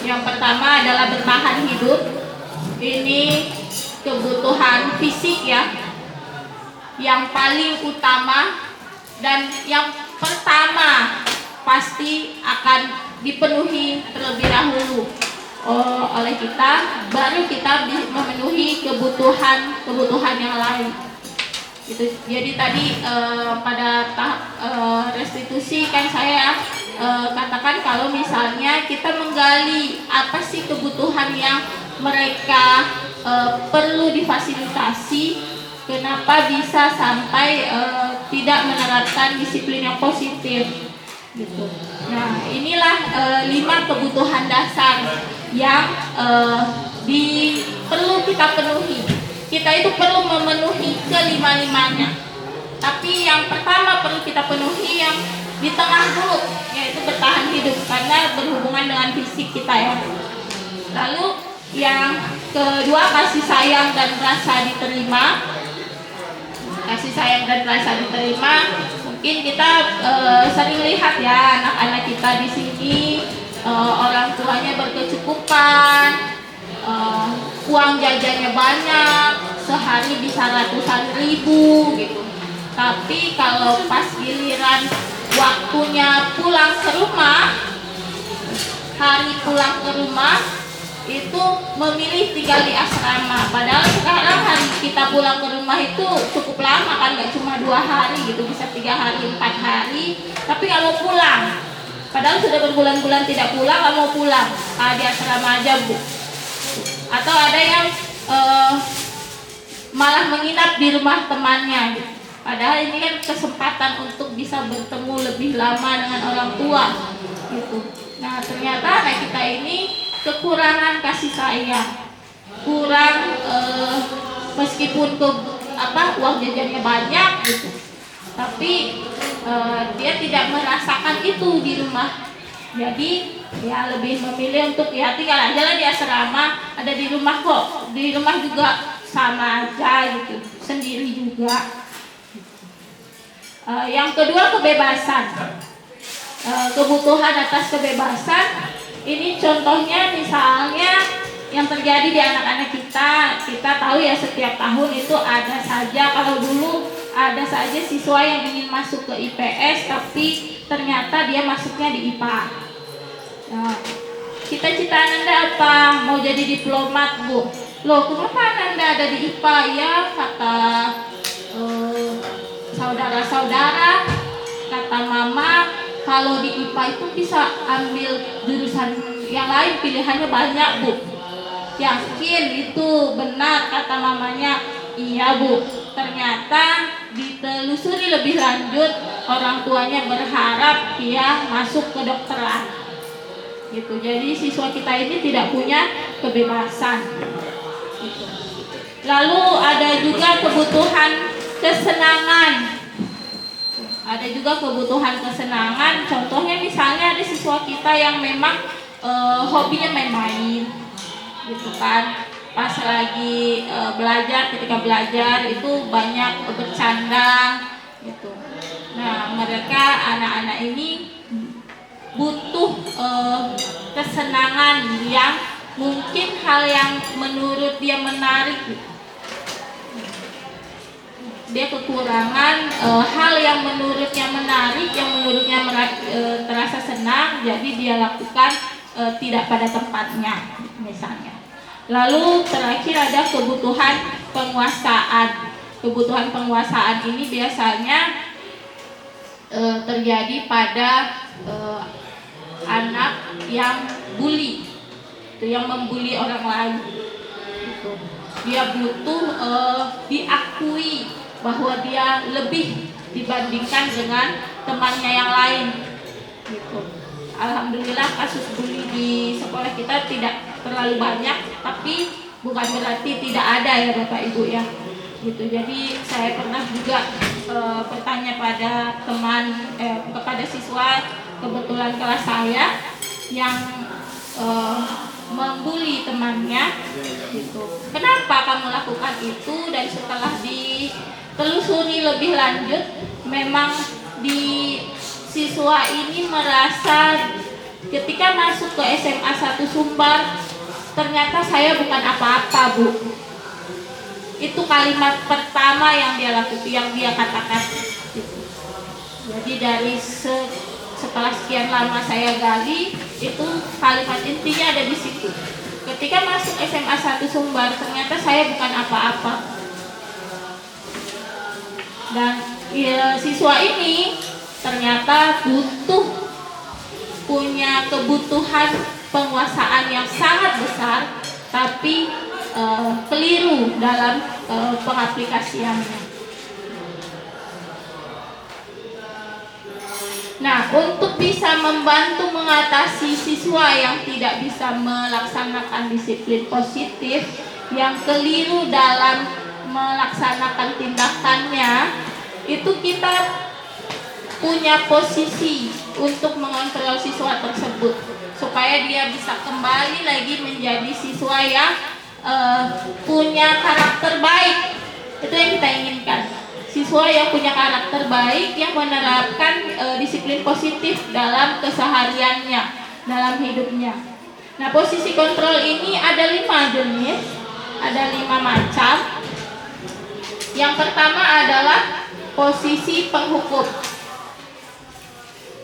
Yang pertama adalah bertahan hidup. Ini kebutuhan fisik ya, yang paling utama dan yang pertama pasti akan dipenuhi terlebih dahulu oleh kita, baru kita memenuhi kebutuhan yang lain gitu. Jadi tadi pada tahap restitusi kan saya katakan kalau misalnya kita menggali apa sih kebutuhan yang mereka perlu difasilitasi, kenapa bisa sampai tidak menerapkan disiplin yang positif gitu. Nah, inilah 5 kebutuhan dasar yang perlu kita penuhi. Kita itu perlu memenuhi ke-5-5-nya. Tapi yang pertama perlu kita penuhi yang di tengah dulu, yaitu bertahan hidup, karena berhubungan dengan fisik kita ya. Lalu yang kedua, kasih sayang dan rasa diterima. Kasih sayang dan rasa diterima, mungkin kita sering lihat ya anak-anak kita di sini, orang tuanya berkecukupan, uang jajannya banyak, sehari bisa ratusan ribu gitu. Tapi kalau pas giliran waktunya pulang ke rumah, hari pulang ke rumah itu memilih tinggal di asrama. Padahal sekarang hari kita pulang ke rumah itu cukup lama kan, nggak cuma 2 hari gitu, bisa 3 hari, 4 hari. Tapi nggak mau pulang, padahal sudah berbulan-bulan tidak pulang, nggak mau pulang. Di asrama aja Bu. Atau ada yang malah menginap di rumah temannya gitu. Padahal ini kan kesempatan untuk bisa bertemu lebih lama dengan orang tua gitu. Nah, ternyata anak kita ini kekurangan kasih sayang, kurang meskipun uang jajannya banyak gitu, tapi dia tidak merasakan itu di rumah. Jadi ya lebih memilih untuk ya tinggal aja lah di asrama, ada di rumah kok, di rumah juga sama aja gitu, sendiri juga. Yang kedua, kebebasan. Kebutuhan atas kebebasan ini contohnya misalnya yang terjadi di anak-anak kita tahu ya, setiap tahun itu ada saja, kalau dulu ada saja siswa yang ingin masuk ke IPS tapi ternyata dia masuknya di IPA. Nah, cita-cita Ananda apa? Mau jadi diplomat Bu. Loh, kenapa Ananda ada di IPA? Ya kata saudara-saudara, kata mama, kalau di IPA itu bisa ambil jurusan yang lain, pilihannya banyak Bu. yakin itu benar kata mamanya. Iya bu. Ternyata ditelusuri lebih lanjut, orang tuanya berharap dia masuk ke kedokteran gitu. Jadi siswa kita ini tidak punya kebebasan gitu. Lalu ada juga kebutuhan kesenangan. Ada juga kebutuhan kesenangan. Contohnya misalnya ada siswa kita yang memang hobinya main-main gitu kan. Pas lagi belajar, ketika belajar itu banyak bercanda gitu. Nah, mereka anak-anak ini butuh kesenangan yang mungkin hal yang menurut dia menarik gitu. Dia kekurangan hal yang menurutnya menarik, yang menurutnya terasa senang, jadi dia lakukan tidak pada tempatnya misalnya. Lalu terakhir ada kebutuhan penguasaan. Kebutuhan penguasaan ini biasanya terjadi pada anak yang bully, itu yang membuli orang lain. Gitu. Dia butuh diakui bahwa dia lebih dibandingkan dengan temannya yang lain. Gitu. Alhamdulillah kasus bully di sekolah kita tidak terlalu banyak, tapi bukan berarti tidak ada ya Bapak Ibu ya. Gitu. Jadi saya pernah juga bertanya pada kepada siswa kebetulan kelas saya yang membuli temannya gitu. Kenapa kamu lakukan itu? Dan setelah ditelusuri lebih lanjut, memang di siswa ini merasa ketika masuk ke SMA 1 Sumbar, ternyata saya bukan apa-apa bu. Itu kalimat pertama yang dia lakukan, yang dia katakan gitu. Jadi dari setelah sekian lama saya gali, itu kalimat intinya ada di situ. Ketika masuk SMA 1 Sumbar, ternyata saya bukan apa-apa. Dan siswa ini ternyata punya kebutuhan penguasaan yang sangat besar, tapi keliru dalam pengaplikasiannya. Nah, untuk bisa membantu mengatasi siswa yang tidak bisa melaksanakan disiplin positif, yang keliru dalam melaksanakan tindakannya, itu kita punya posisi untuk mengontrol siswa tersebut supaya dia bisa kembali lagi menjadi siswa yang punya karakter baik. Itu yang kita inginkan. Siswa yang punya karakter baik, yang menerapkan disiplin positif dalam kesehariannya, dalam hidupnya. Nah, posisi kontrol ini ada 5 jenis, ada 5 macam. Yang pertama adalah posisi penghukum.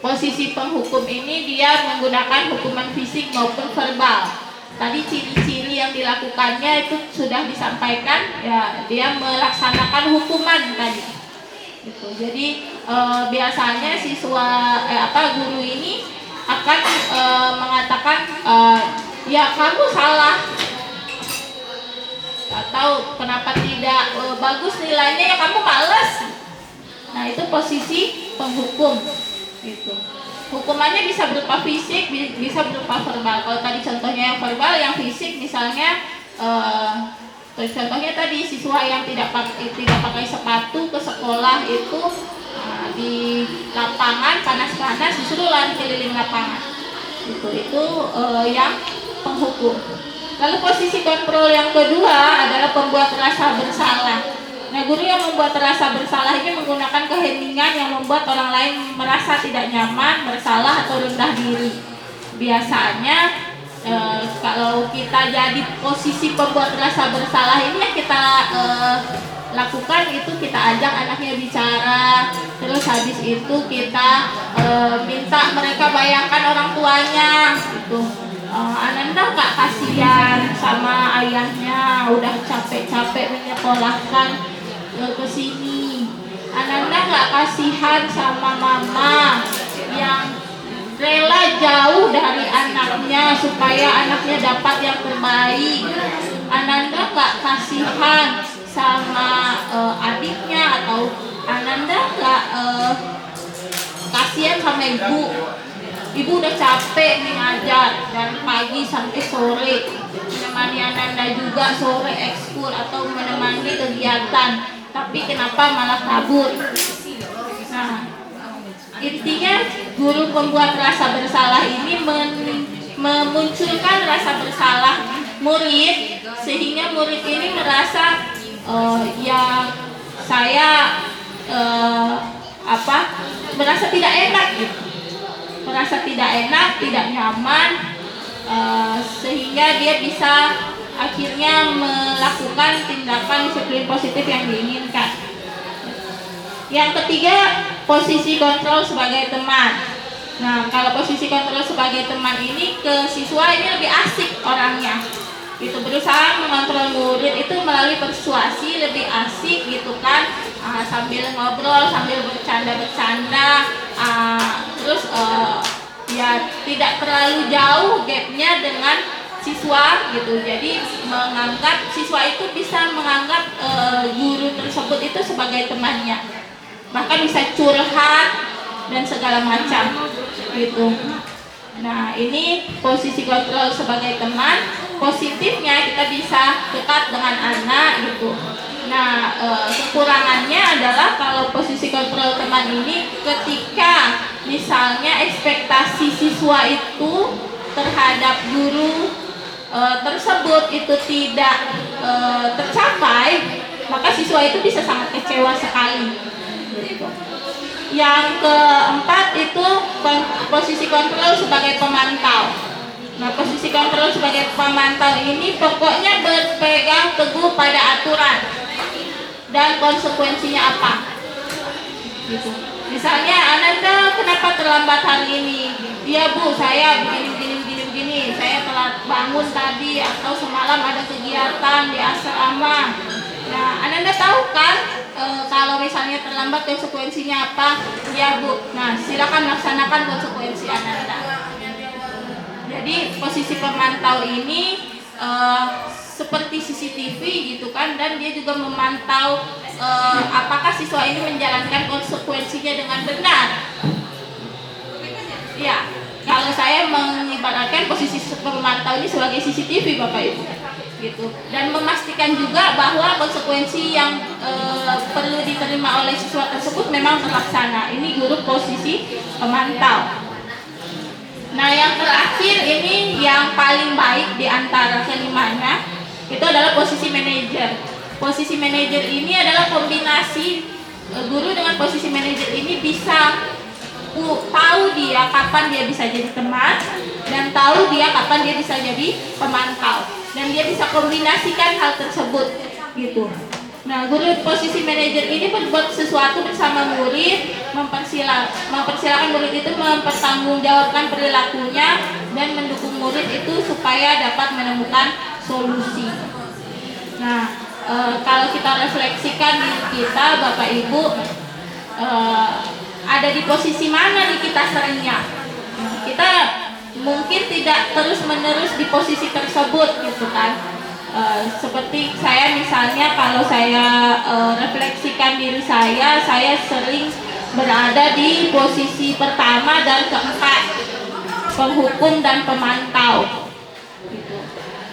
Posisi penghukum ini dia menggunakan hukuman fisik maupun verbal. Tadi ciri-ciri yang dilakukannya itu sudah disampaikan, ya dia melaksanakan hukuman tadi. Gitu. Jadi biasanya siswa guru ini akan mengatakan ya kamu salah, atau kenapa tidak bagus nilainya, ya kamu malas. Nah, itu posisi penghukum. Gitu. Hukumannya bisa berupa fisik, bisa berupa verbal. Kalau tadi contohnya yang verbal, yang fisik misalnya contohnya tadi siswa yang tidak pakai sepatu ke sekolah itu di lapangan panas-panas disuruh lari keliling lapangan. Itu yang penghukum. Lalu posisi kontrol yang kedua adalah pembuat rasa bersalah. Nah, guru yang membuat rasa bersalah ini menggunakan keheningan yang membuat orang lain merasa tidak nyaman, bersalah atau rendah diri. Biasanya kalau kita jadi posisi pembuat rasa bersalah ini, yang kita lakukan itu kita ajak anaknya bicara, terus habis itu kita minta mereka bayangkan orang tuanya gitu. Ananda gak kasihan sama ayahnya, udah capek-capek menyekolahkan ke sini. Ananda gak kasihan sama mama yang rela jauh dari anaknya anaknya supaya anaknya dapat yang terbaik. Ananda nggak kasihan sama adiknya, atau Ananda nggak kasihan sama ibu. Ibu udah capek nih ngajar dari pagi sampai sore, menemani Ananda juga sore ekskul atau menemani kegiatan, tapi kenapa malah kabur? Nah, intinya guru pembuat rasa bersalah ini memunculkan rasa bersalah murid, sehingga murid ini merasa ya saya merasa tidak enak gitu, merasa tidak enak, tidak nyaman, sehingga dia bisa akhirnya melakukan tindakan disiplin positif yang diinginkan. Yang ketiga, posisi kontrol sebagai teman. Nah, kalau posisi kontrol sebagai teman ini ke siswa ini lebih asik orangnya. Itu berusaha mengontrol murid itu melalui persuasi, lebih asik gitu kan, sambil ngobrol, sambil bercanda-bercanda, terus ya tidak terlalu jauh gapnya dengan siswa gitu. Jadi menganggap siswa itu bisa menganggap guru tersebut itu sebagai temannya, bahkan bisa curhat dan segala macam gitu. Nah, ini posisi kontrol sebagai teman. Positifnya kita bisa dekat dengan anak gitu. Nah, kekurangannya adalah kalau posisi kontrol teman ini ketika misalnya ekspektasi siswa itu terhadap guru tersebut itu tidak tercapai, maka siswa itu bisa sangat kecewa sekali gitu. Yang keempat itu posisi kontrol sebagai pemantau. Nah, posisi kontrol sebagai pemantau ini pokoknya berpegang teguh pada aturan dan konsekuensinya apa gitu. Misalnya, Ananda kenapa terlambat hari ini? Iya Bu, saya begini, saya telat bangun tadi, atau semalam ada kegiatan di asrama. Nah, Ananda tahu kan kalau misalnya terlambat konsekuensinya apa? Iya Bu. Nah, silakan laksanakan konsekuensi Ananda. Jadi posisi pemantau ini seperti CCTV gitu kan, dan dia juga memantau apakah siswa ini menjalankan konsekuensinya dengan benar. Ya, kalau saya mengibaratkan posisi pemantau ini sebagai CCTV Bapak Ibu gitu, dan memastikan juga bahwa konsekuensi yang perlu diterima oleh siswa tersebut memang terlaksana. Ini guru posisi pemantau. Nah, yang terakhir ini yang paling baik di antara kelimanya itu adalah posisi manajer. Posisi manajer ini adalah kombinasi guru dengan posisi manajer ini bisa tahu dia kapan dia bisa jadi teman, dan tahu dia kapan dia bisa jadi pemantau, dan dia bisa kombinasikan hal tersebut gitu. Nah, guru posisi manajer ini berbuat sesuatu bersama murid, mempersilahkan murid itu mempertanggungjawabkan perilakunya dan mendukung murid itu supaya dapat menemukan solusi. Nah, kalau kita refleksikan diri kita, Bapak Ibu, ada di posisi mana nih kita seringnya? Kita mungkin tidak terus-menerus di posisi tersebut gitu kan. Seperti saya misalnya, kalau saya refleksikan diri saya sering berada di posisi pertama dan keempat, penghukum dan pemantau gitu.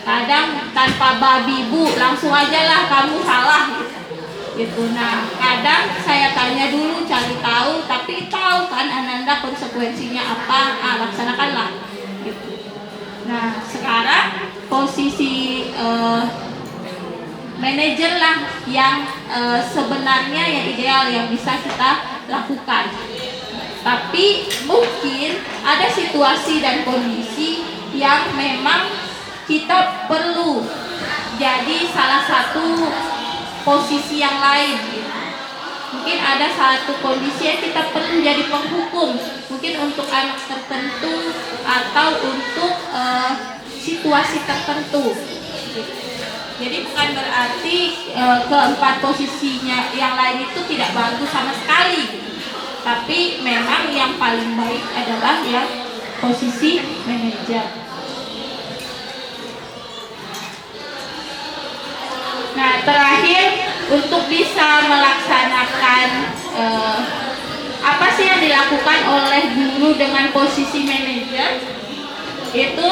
Kadang tanpa babi bu, langsung aja lah kamu salah gitu. Nah, kadang saya tanya dulu, cari tahu, tapi tahu kan Ananda konsekuensinya apa, laksanakanlah gitu. Nah, sekarang posisi manajer lah yang sebenarnya yang ideal yang bisa kita lakukan. Tapi mungkin ada situasi dan kondisi yang memang kita perlu jadi salah satu posisi yang lain gitu. Mungkin ada satu kondisi yang kita perlu jadi penghukum, mungkin untuk anak tertentu atau untuk situasi tertentu gitu. Jadi bukan berarti keempat posisinya yang lain itu tidak bagus sama sekali, tapi memang yang paling baik adalah yang posisi manajer. Nah, terakhir untuk bisa melaksanakan apa sih yang dilakukan oleh guru dengan posisi manajer, itu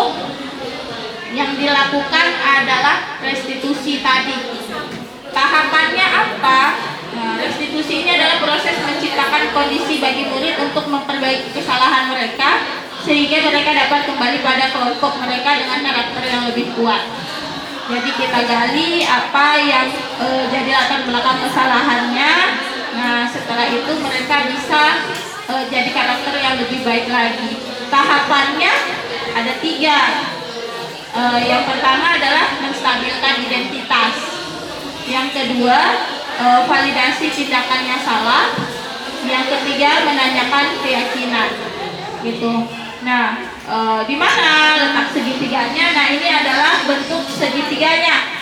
yang dilakukan adalah restitusi tadi. Tahapannya apa? Nah, restitusi ini adalah proses menciptakan kondisi bagi murid untuk memperbaiki kesalahan mereka sehingga mereka dapat kembali pada kelompok mereka dengan karakter yang lebih kuat. Jadi kita gali apa yang jadi latar belakang kesalahannya. Nah, setelah itu mereka bisa jadi karakter yang lebih baik lagi. Tahapannya ada 3. Yang pertama adalah menstabilkan identitas. Yang kedua, validasi tindakannya salah. Yang ketiga, menanyakan keyakinan. Gitu. Nah, di mana letak segitiganya? Nah, ini adalah bentuk segitiganya.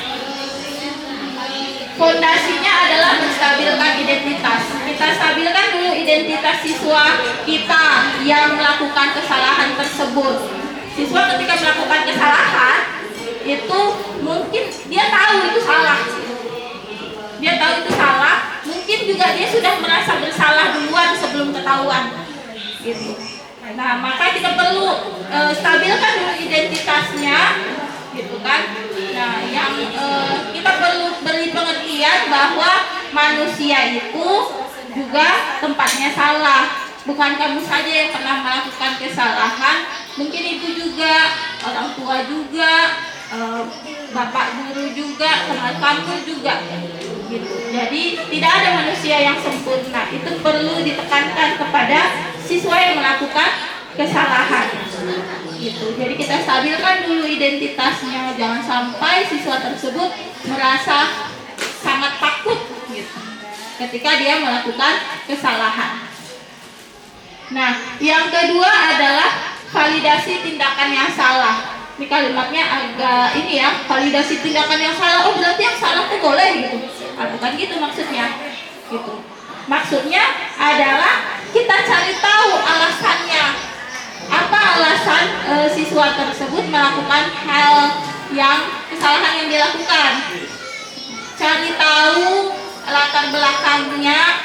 Fondasinya adalah menstabilkan identitas. Kita stabilkan dulu identitas siswa kita yang melakukan kesalahan tersebut. Siswa ketika melakukan kesalahan itu mungkin dia tahu itu salah. Dia tahu itu salah, mungkin juga dia sudah merasa bersalah duluan sebelum ketahuan. Gitu. Nah, maka kita perlu stabilkan dulu identitasnya, gitu kan? Nah, yang kita perlu beri pengertian bahwa manusia itu juga tempatnya salah. Bukan kamu saja yang pernah melakukan kesalahan, mungkin ibu juga, orang tua juga, bapak guru juga, teman kamu juga. Gitu. Jadi tidak ada manusia yang sempurna. Itu perlu ditekankan kepada siswa yang melakukan kesalahan. Gitu. Jadi kita stabilkan dulu identitasnya, jangan sampai siswa tersebut merasa sangat takut gitu, ketika dia melakukan kesalahan. Nah, yang kedua adalah validasi tindakan yang salah. Ini kalimatnya agak ini ya, validasi tindakan yang salah. Oh, berarti yang salah itu boleh gitu. Bukan gitu maksudnya. Gitu. Maksudnya adalah kita cari tahu alasannya. Apa alasan siswa tersebut melakukan hal yang kesalahan yang dilakukan? Cari tahu latar belakangnya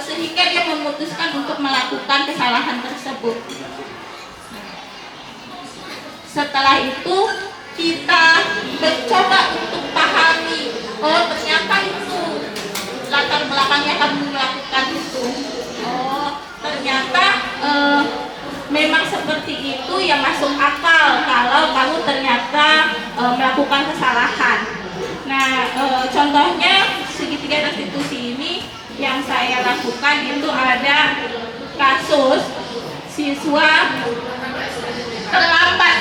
sehingga dia memutuskan untuk melakukan kesalahan tersebut. Setelah itu kita mencoba untuk pahami, oh ternyata itu latar belakangnya kamu melakukan itu. Oh ternyata memang seperti itu yang masuk akal kalau kamu ternyata melakukan kesalahan. Nah, contohnya segitiga restitusi ini yang saya lakukan itu ada kasus siswa terlambat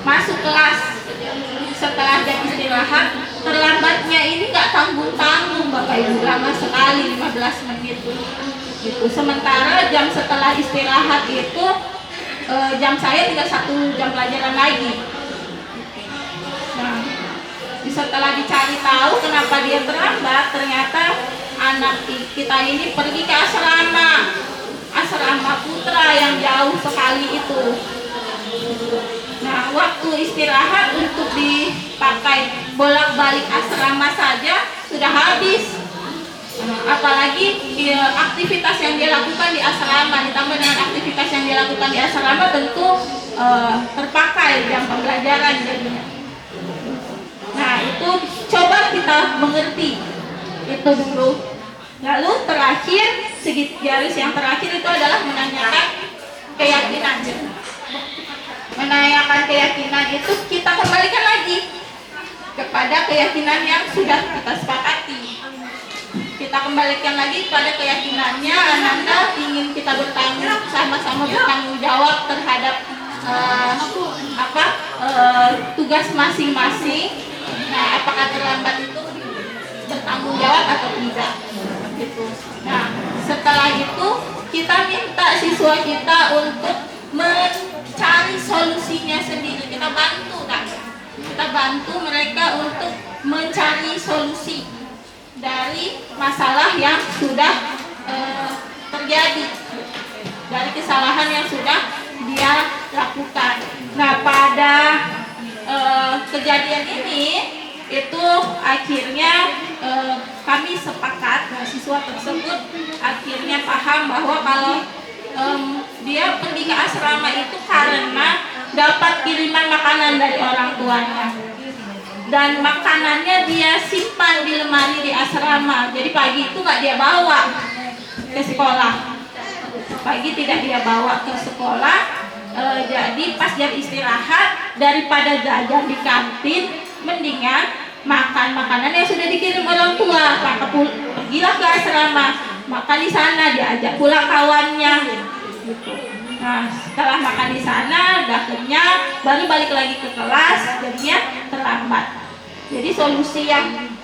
masuk kelas setelah jam istirahat. Terlambatnya ini nggak tanggung-tanggung Bapak Ibu, lama sekali 15 menit gitu. Sementara jam setelah istirahat itu jam saya tinggal 1 jam pelajaran lagi. Nah, setelah dicari tahu kenapa dia terlambat, ternyata anak kita ini pergi ke asrama putra yang jauh sekali itu. Nah, waktu istirahat untuk dipakai bolak-balik asrama saja sudah habis. Apalagi aktivitas yang dia lakukan di asrama ditambah dengan aktivitas yang dia lakukan di asrama tentu terpakai jam pembelajaran jadinya. Nah, itu coba kita mengerti itu dulu. Lalu terakhir, garis yang terakhir itu adalah menanyakan keyakinan. Menanyakan keyakinan itu kita kembalikan lagi kepada keyakinan yang sudah kita sepakati. Kita kembalikan lagi pada keyakinannya Ananda ingin kita sama-sama bertanggung jawab terhadap tugas masing-masing. Nah, apakah terlambat itu bertanggung jawab atau tidak? Gitu. Nah, setelah itu kita minta siswa kita untuk mencari solusinya sendiri. Kita bantu kan? Kita bantu mereka untuk mencari solusi dari masalah yang sudah terjadi, dari kesalahan yang sudah dia lakukan. Nah, pada kejadian ini itu akhirnya kami sepakat, siswa tersebut akhirnya paham bahwa kalau dia pergi ke asrama itu karena dapat kiriman makanan dari orang tuanya, dan makanannya dia simpan di lemari di asrama. Jadi pagi itu nggak dia bawa ke sekolah, pagi tidak dia bawa ke sekolah. Jadi pas jam istirahat, daripada jajan di kantin, mendingan makan makanan yang sudah dikirim orang tua. Maka pergilah ke asrama, makan di sana, diajak pulang kawannya gitu. Nah, setelah makan di sana, udah kenyang, baru balik lagi ke kelas, jadinya terlambat. Jadi solusi yang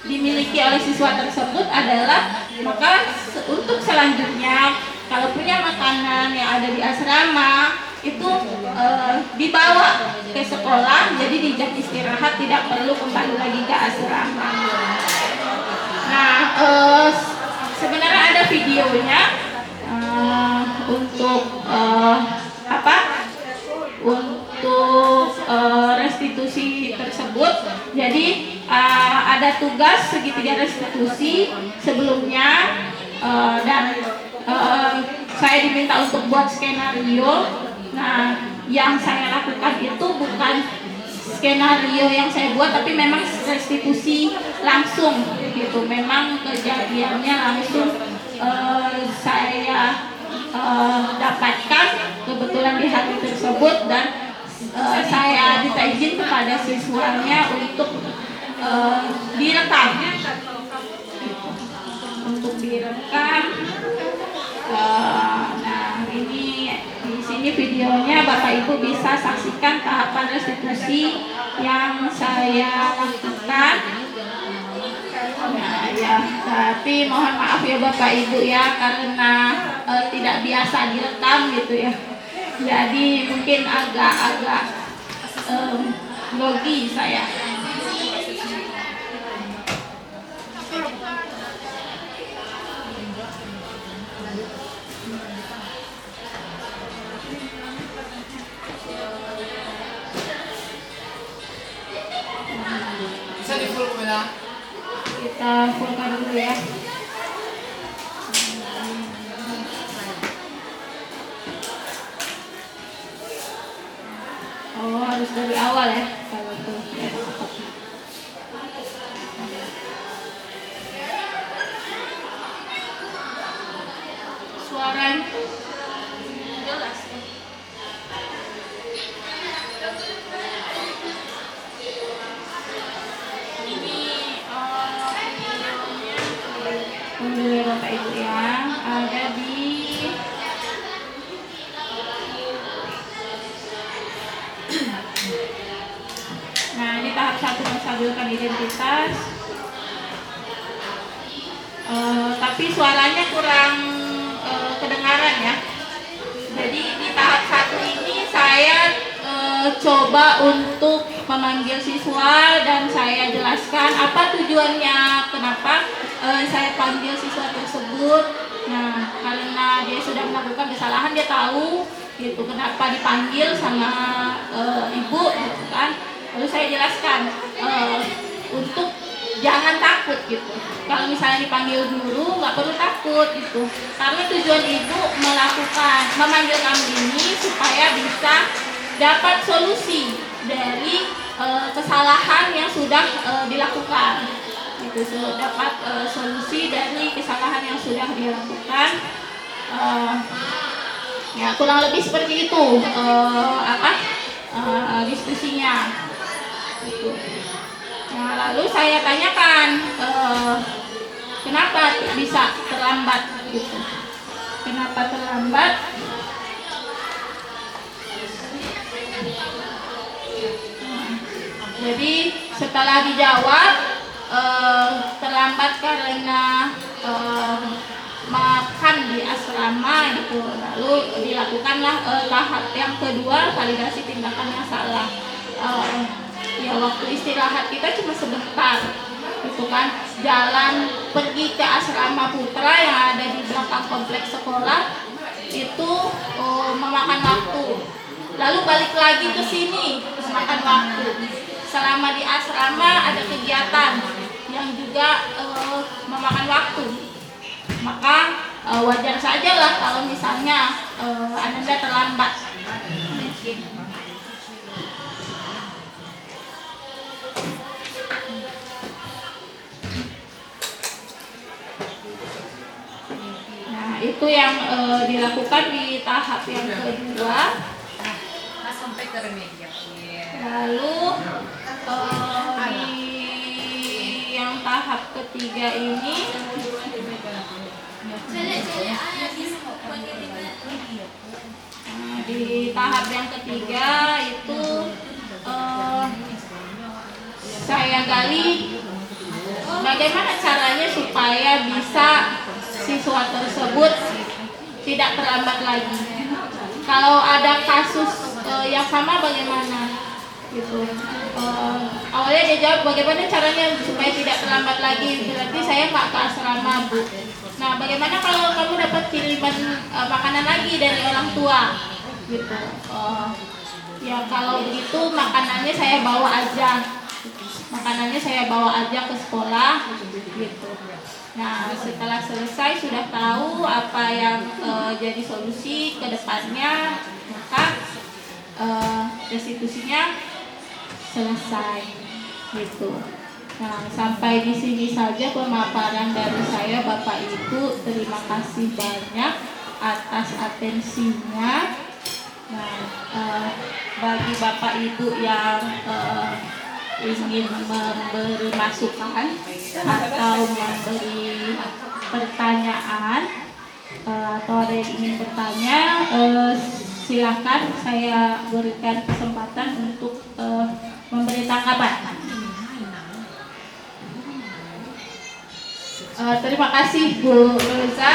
dimiliki oleh siswa tersebut adalah, maka untuk selanjutnya kalau punya makanan yang ada di asrama itu dibawa ke sekolah, jadi di jam istirahat tidak perlu kembali lagi ke asrama. Nah, sebenarnya ada videonya untuk untuk restitusi tersebut. Jadi ada tugas segitiga restitusi sebelumnya, dan saya diminta untuk buat skenario. Nah, yang saya lakukan itu bukan skenario yang saya buat, tapi memang restitusi langsung gitu. Memang kejadiannya langsung saya dapatkan kebetulan di hari tersebut, dan saya minta izin kepada siswanya untuk direkam, nah ini di sini videonya Bapak Ibu bisa saksikan tahapan restitusi yang saya lakukan. Nah ya, tapi mohon maaf ya Bapak Ibu ya, karena tidak biasa direkam gitu ya. Jadi mungkin agak-agak grogi saya. Bisa di full kamera? Kita fullkan dulu ya. Oh, harus dari awal ya kalau tuh ya. Suaranya jelas ya. Ini Bapak Ibu ya, ada di nah ini tahap 1 menstabilkan identitas. Tapi suaranya kurang kedengaran ya. Jadi di tahap 1 ini saya coba untuk memanggil siswa dan saya jelaskan apa tujuannya, kenapa saya panggil siswa tersebut. Nah, karena dia sudah melakukan kesalahan, dia tahu gitu kenapa dipanggil sama ibu gitu kan. Lalu saya jelaskan untuk jangan takut gitu. Kalau misalnya dipanggil guru nggak perlu takut gitu. Karena tujuan ibu memanggil kami ini supaya bisa dapat solusi dari kesalahan yang sudah dilakukan. Itu sudah dapat solusi dari kesalahan yang sudah dilakukan. Ya kurang lebih seperti itu diskusinya. Gitu. Nah, lalu saya tanyakan kenapa bisa terlambat gitu. Kenapa terlambat? Jadi setelah dijawab terlambat karena makan di asrama gitu. Lalu dilakukanlah tahap yang kedua, validasi tindakan yang salah. Ya waktu istirahat kita cuma sebentar gitu kan, jalan pergi ke asrama putra yang ada di belakang kompleks sekolah itu memakan waktu, lalu balik lagi ke sini memakan waktu. selama di asrama ada kegiatan yang juga memakan waktu, maka wajar saja lah kalau misalnya Ananda terlambat. Nah, itu yang dilakukan di tahap yang kedua. Sampai ke remedia. Lalu di yang tahap ketiga ini di tahap yang ketiga itu saya gali bagaimana caranya supaya bisa siswa tersebut tidak terlambat lagi. Kalau ada kasus yang sama bagaimana gitu. Awalnya dia jawab bagaimana caranya supaya tidak terlambat lagi, berarti saya nggak ke asrama Bu. Nah bagaimana kalau kamu dapat kiriman makanan lagi dari orang tua gitu. Ya kalau begitu makanannya saya bawa aja ke sekolah gitu. Nah setelah selesai sudah tahu apa yang jadi solusi ke depannya, maka restitusinya selesai gitu. Nah, sampai di sini saja pemaparan dari saya Bapak Ibu. Terima kasih banyak atas atensinya. Nah, bagi Bapak Ibu yang ingin memberi masukan atau memberi pertanyaan atau ada yang ingin bertanya, silakan saya berikan kesempatan untuk memberi tanggapan. Terima kasih Bu Roza.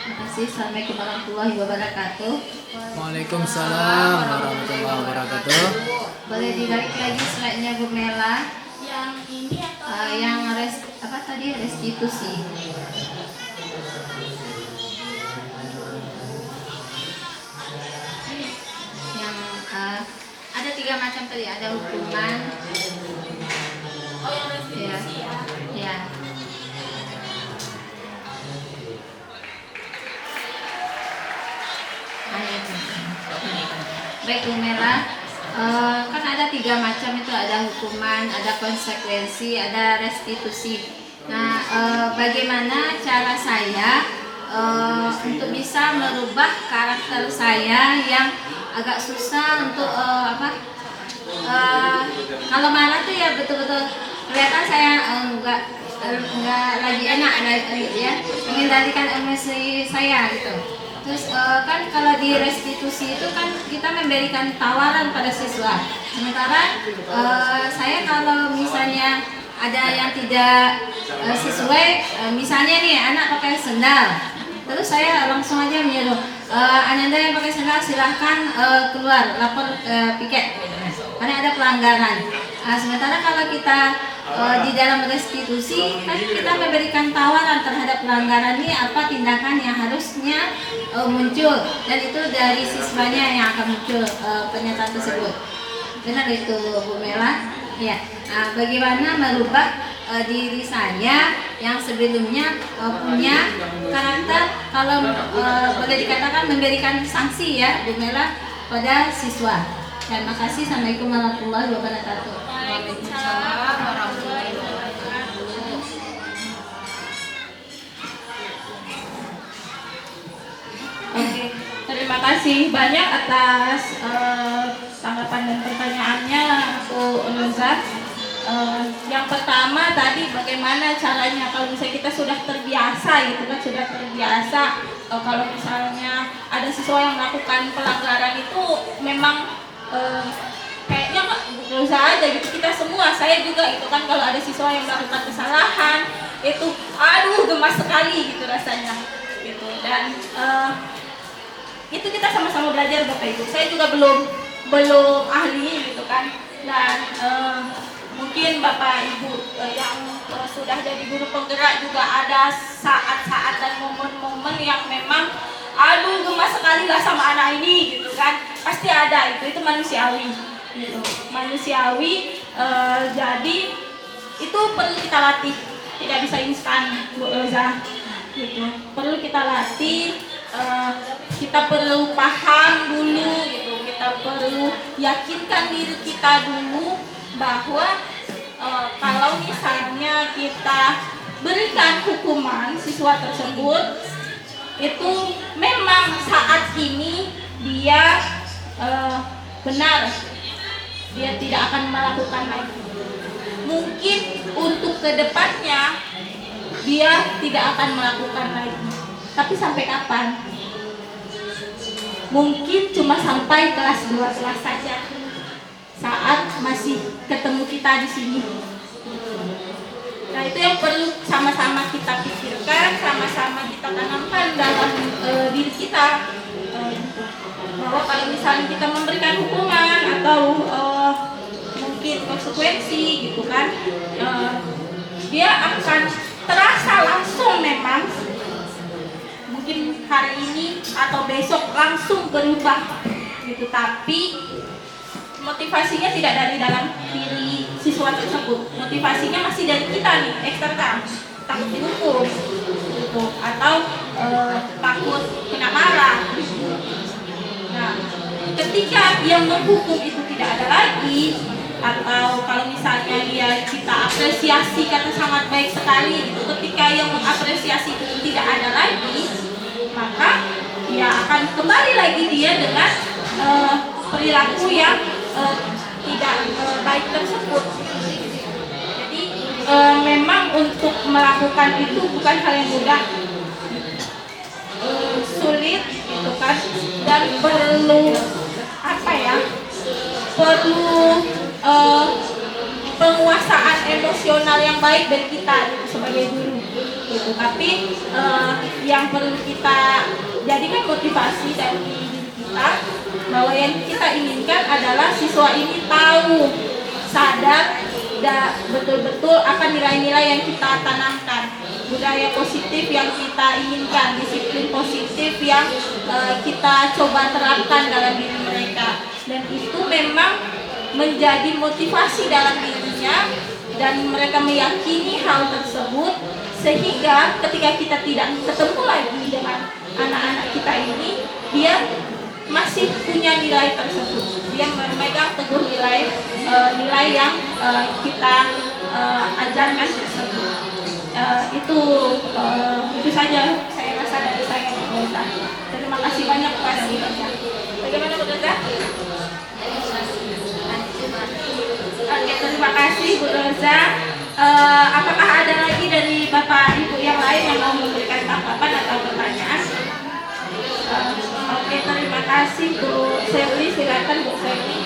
Terima kasih. Assalamualaikum warahmatullahi wabarakatuh. Waalaikumsalam warahmatullahi wabarakatuh. Boleh dibalik lagi slide-nya Bu Mela. Yang ini atau Yang restitusi. Yang ada 3 macam tadi, ada hukuman. oh yang restitusi ya. Ya. Baik Bu Mela, kan ada 3 macam itu, ada hukuman, ada konsekuensi, ada restitusi. Nah, bagaimana cara saya untuk bisa merubah karakter saya yang agak susah untuk kalau marah tuh ya betul-betul kelihatan saya enggak lagi enak ya, mengendalikan emosi saya gitu. Terus kan kalau di restitusi itu kan kita memberikan tawaran pada siswa. Sementara saya kalau misalnya ada yang tidak sesuai, misalnya nih anak pakai sendal, terus saya langsung aja menyuruh Ananda yang pakai sendal silahkan keluar lapor piket karena ada pelanggaran. Sementara kalau kita di dalam restitusi kan kita memberikan tawaran terhadap pelanggaran ini, apa tindakan yang harusnya muncul, dan itu dari siswanya yang akan muncul pernyataan tersebut. Benar itu Bu Mela? Ya. Bagaimana merubah diri saya yang sebelumnya punya karakter, kalau boleh dikatakan memberikan sanksi ya Bu Mela pada siswa. Terima kasih. Assalamualaikum warahmatullahi wabarakatuh. Waalaikumsalam warahmatullahi wabarakatuh. Oke, terima kasih banyak atas tanggapan dan pertanyaannya Bu Roza. Yang pertama tadi bagaimana caranya kalau misalnya kita sudah terbiasa gitu kan, kalau misalnya ada siswa yang melakukan pelanggaran itu memang kayaknya Bu Roza aja gitu, kita semua, saya juga itu kan, kalau ada siswa yang melakukan kesalahan itu gemas sekali gitu rasanya gitu. Dan itu kita sama-sama belajar Bapak Ibu. Saya juga belum ahli gitu kan, dan mungkin Bapak Ibu yang sudah jadi guru penggerak juga ada saat-saat dan momen-momen yang memang aduh gemas sekali lah sama anak ini gitu kan, pasti ada, itu manusiawi gitu. Manusiawi, jadi itu perlu kita latih, tidak bisa instan Bu Roza gitu. Perlu kita latih, kita perlu paham dulu gitu, kita perlu yakinkan diri kita dulu bahwa kalau misalnya kita berikan hukuman siswa tersebut, itu memang saat ini dia benar, dia tidak akan melakukan lagi. Mungkin untuk kedepannya dia tidak akan melakukan lagi, tapi sampai kapan? Mungkin cuma sampai kelas 12 saja, saat masih ketemu kita di sini. Nah, itu yang perlu sama-sama kita pikirkan, sama-sama kita tanamkan dalam diri kita, bahwa kalau misalnya kita memberikan hukuman atau mungkin konsekuensi gitu kan, dia akan terasa langsung memang, mungkin hari ini atau besok langsung berubah gitu, tapi motivasinya tidak dari dalam diri siswa tersebut, motivasinya masih dari kita nih, eksternal, takut dihukum gitu, atau takut kena marah gitu. Nah, ketika yang menghukum itu tidak ada lagi, atau kalau misalnya dia kita apresiasi kata sangat baik sekali gitu, ketika yang mengapresiasi itu tidak ada lagi, maka dia akan kembali lagi dia dengan perilaku yang tidak baik tersebut. Jadi memang untuk melakukan itu bukan hal yang mudah, sulit gitu kan, dan perlu apa ya, perlu penguasaan emosional yang baik dari kita gitu, sebagai guru gitu. Tapi yang perlu kita jadikan motivasi dari diri kita, bahwa yang kita inginkan adalah siswa ini tahu, sadar, dan betul-betul akan nilai-nilai yang kita tanamkan, budaya positif yang kita inginkan, disiplin positif yang kita coba terapkan dalam diri mereka, dan itu memang menjadi motivasi dalam dirinya, dan mereka meyakini hal tersebut, sehingga ketika kita tidak ketemu lagi dengan anak-anak kita ini, dia masih punya nilai tersebut, dia memegang teguh nilai yang kita ajarkan tersebut. Itu saja saya rasa dari saya, Bu Roza. Terima kasih banyak kepada Bu Roza. Bagaimana Bu Roza? Oke, terima kasih Bu Roza. Apakah ada lagi dari Bapak Ibu yang lain yang mau memberikan tanggapan atau pertanyaan? Oke, terima kasih Bu Selly, silakan Bu Selly.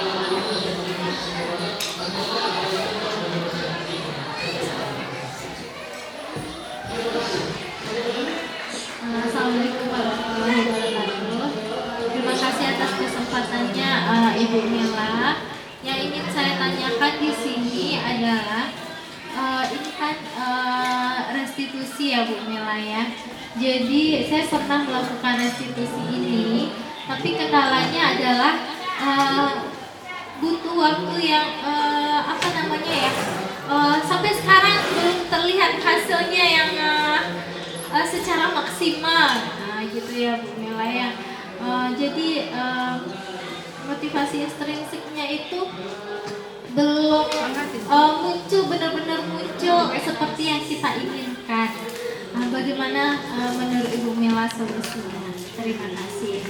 Assalamualaikum warahmatullahi wabarakatuh. Terima kasih atas kesempatannya Ibu Mela. Yang ingin saya tanyakan di sini adalah ini kan restitusi ya Bu Mela ya. Jadi saya pernah melakukan restitusi ini, tapi kendalanya adalah butuh waktu yang sampai sekarang belum terlihat hasilnya yang secara maksimal, gitu ya Bu Mela ya. Jadi motivasi ekstrinsiknya itu belum muncul, benar-benar muncul seperti yang kita inginkan. Bagaimana menurut Ibu Mela solusinya? Terima kasih.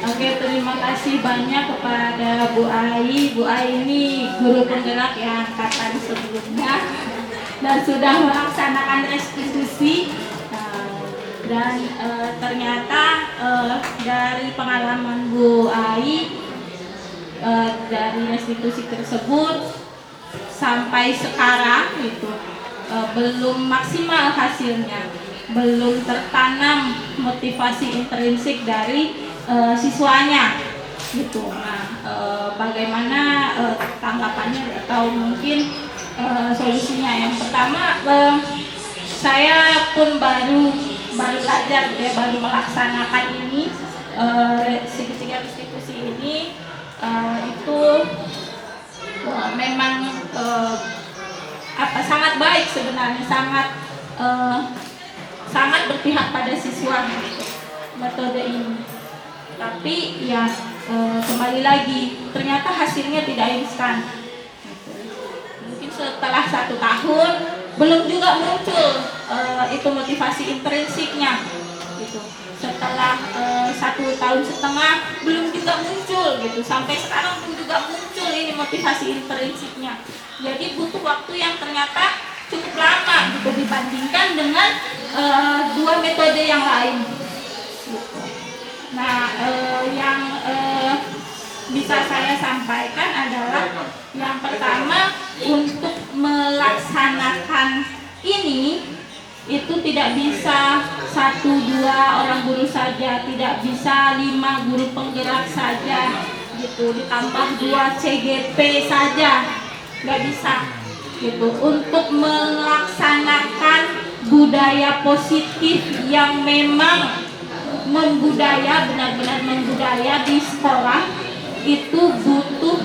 Oke, terima kasih banyak kepada Bu Ai. Bu Ai ini guru penggerak yang angkatan sebelumnya dan sudah melaksanakan restitusi, dan ternyata dari pengalaman Bu Ai dari restitusi tersebut sampai sekarang gitu belum maksimal hasilnya, belum tertanam motivasi intrinsik dari siswanya gitu. Nah, bagaimana tanggapannya atau mungkin solusinya? Yang pertama, saya pun baru belajar gitu ya, baru melaksanakan ini segitiga restitusi ini itu memang sangat baik sebenarnya, sangat berpihak pada siswa gitu, metode ini. Tapi ya kembali lagi ternyata hasilnya tidak instan gitu. Mungkin setelah 1 tahun belum juga muncul itu motivasi intrinsiknya gitu. Setelah 1,5 tahun belum juga muncul gitu, sampai sekarang belum juga muncul ini motivasi intrinsiknya. Jadi butuh waktu yang ternyata cukup lama gitu dibandingkan dengan 2 metode yang lain gitu. Nah, yang bisa saya sampaikan adalah yang pertama, untuk melaksanakan ini itu tidak bisa 1-2 orang guru saja, tidak bisa 5 guru penggerak saja gitu, ditambah 2 CGP saja, nggak bisa gitu. Untuk melaksanakan budaya positif yang memang membudaya, benar-benar membudaya di sekolah, itu butuh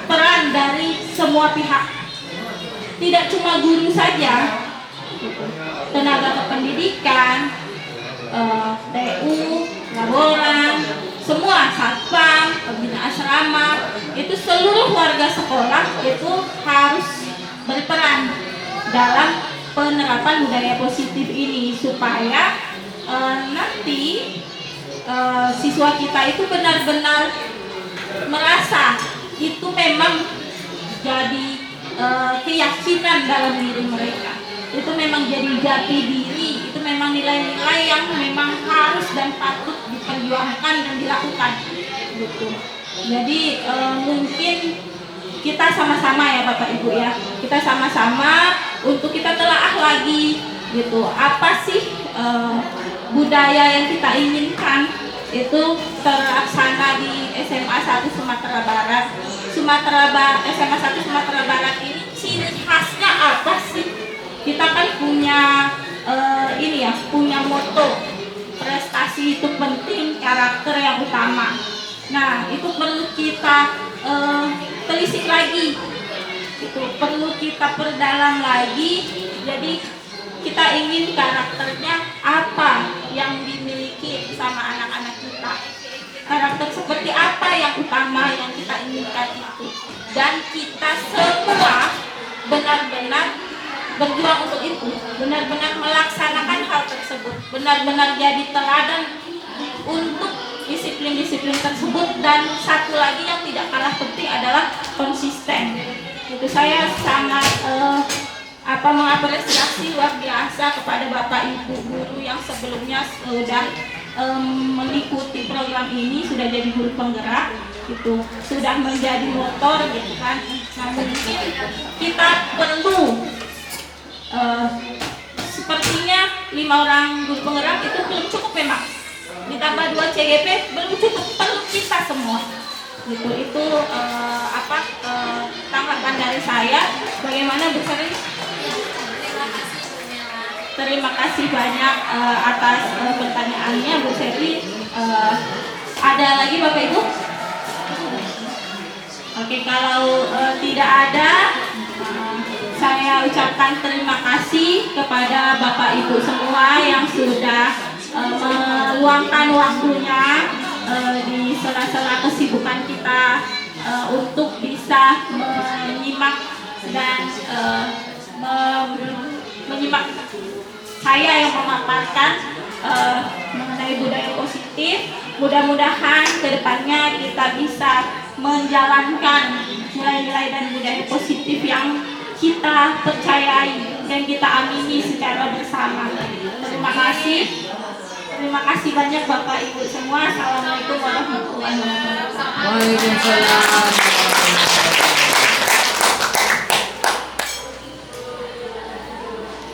peran dari semua pihak, tidak cuma guru saja, tenaga kependidikan, TU, laboran, semua, satpam, pembina asrama, itu seluruh warga sekolah itu harus berperan dalam penerapan budaya positif ini, supaya nanti siswa kita itu benar-benar merasa itu memang jadi keyakinan dalam diri mereka, itu memang jadi jati diri, itu memang nilai-nilai yang memang harus dan patut diperjuangkan dan dilakukan gitu. Jadi mungkin kita sama-sama ya Bapak Ibu ya, kita sama-sama untuk kita telaah lagi gitu, apa sih budaya yang kita inginkan itu terlaksana di SMA 1 Sumatera Barat. SMA 1 Sumatera Barat ini ciri khasnya apa sih? Kita kan punya punya moto, prestasi itu penting, karakter yang utama. Nah, itu perlu kita telisik lagi, itu perlu kita perdalam lagi. Jadi kita ingin karakternya apa yang dimiliki sama anak-anak kita, karakter seperti apa yang utama yang kita inginkan itu, dan kita semua benar-benar berjuang untuk itu, benar-benar melaksanakan hal tersebut, benar-benar jadi teladan untuk disiplin-disiplin tersebut. Dan satu lagi yang tidak kalah penting adalah konsisten. Itu saya sangat mengapresiasi luar biasa kepada Bapak Ibu guru yang sebelumnya sudah mengikuti program ini, sudah jadi guru penggerak gitu, sudah menjadi motor gitu kan. Nah, mungkin kita perlu sepertinya 5 orang guru penggerak itu belum cukup, memang ditambah 2 CGP belum cukup, perlu kita semua gitu. Itu tanggapan dari saya. Bagaimana Bu Seri? Terima kasih banyak atas pertanyaannya Bu Seri. Ada lagi Bapak Ibu? Oke, kalau tidak ada, saya ucapkan terima kasih kepada Bapak Ibu semua yang sudah meluangkan waktunya di sela-sela kesibukan kita untuk bisa menyimak dan menyimak saya yang memaparkan mengenai budaya positif. Mudah-mudahan kedepannya kita bisa menjalankan nilai-nilai dan budaya positif yang kita percayai dan kita amini secara bersama. Terima kasih. Terima kasih banyak Bapak Ibu semua. Assalamualaikum warahmatullahi wabarakatuh. Waalaikumsalam.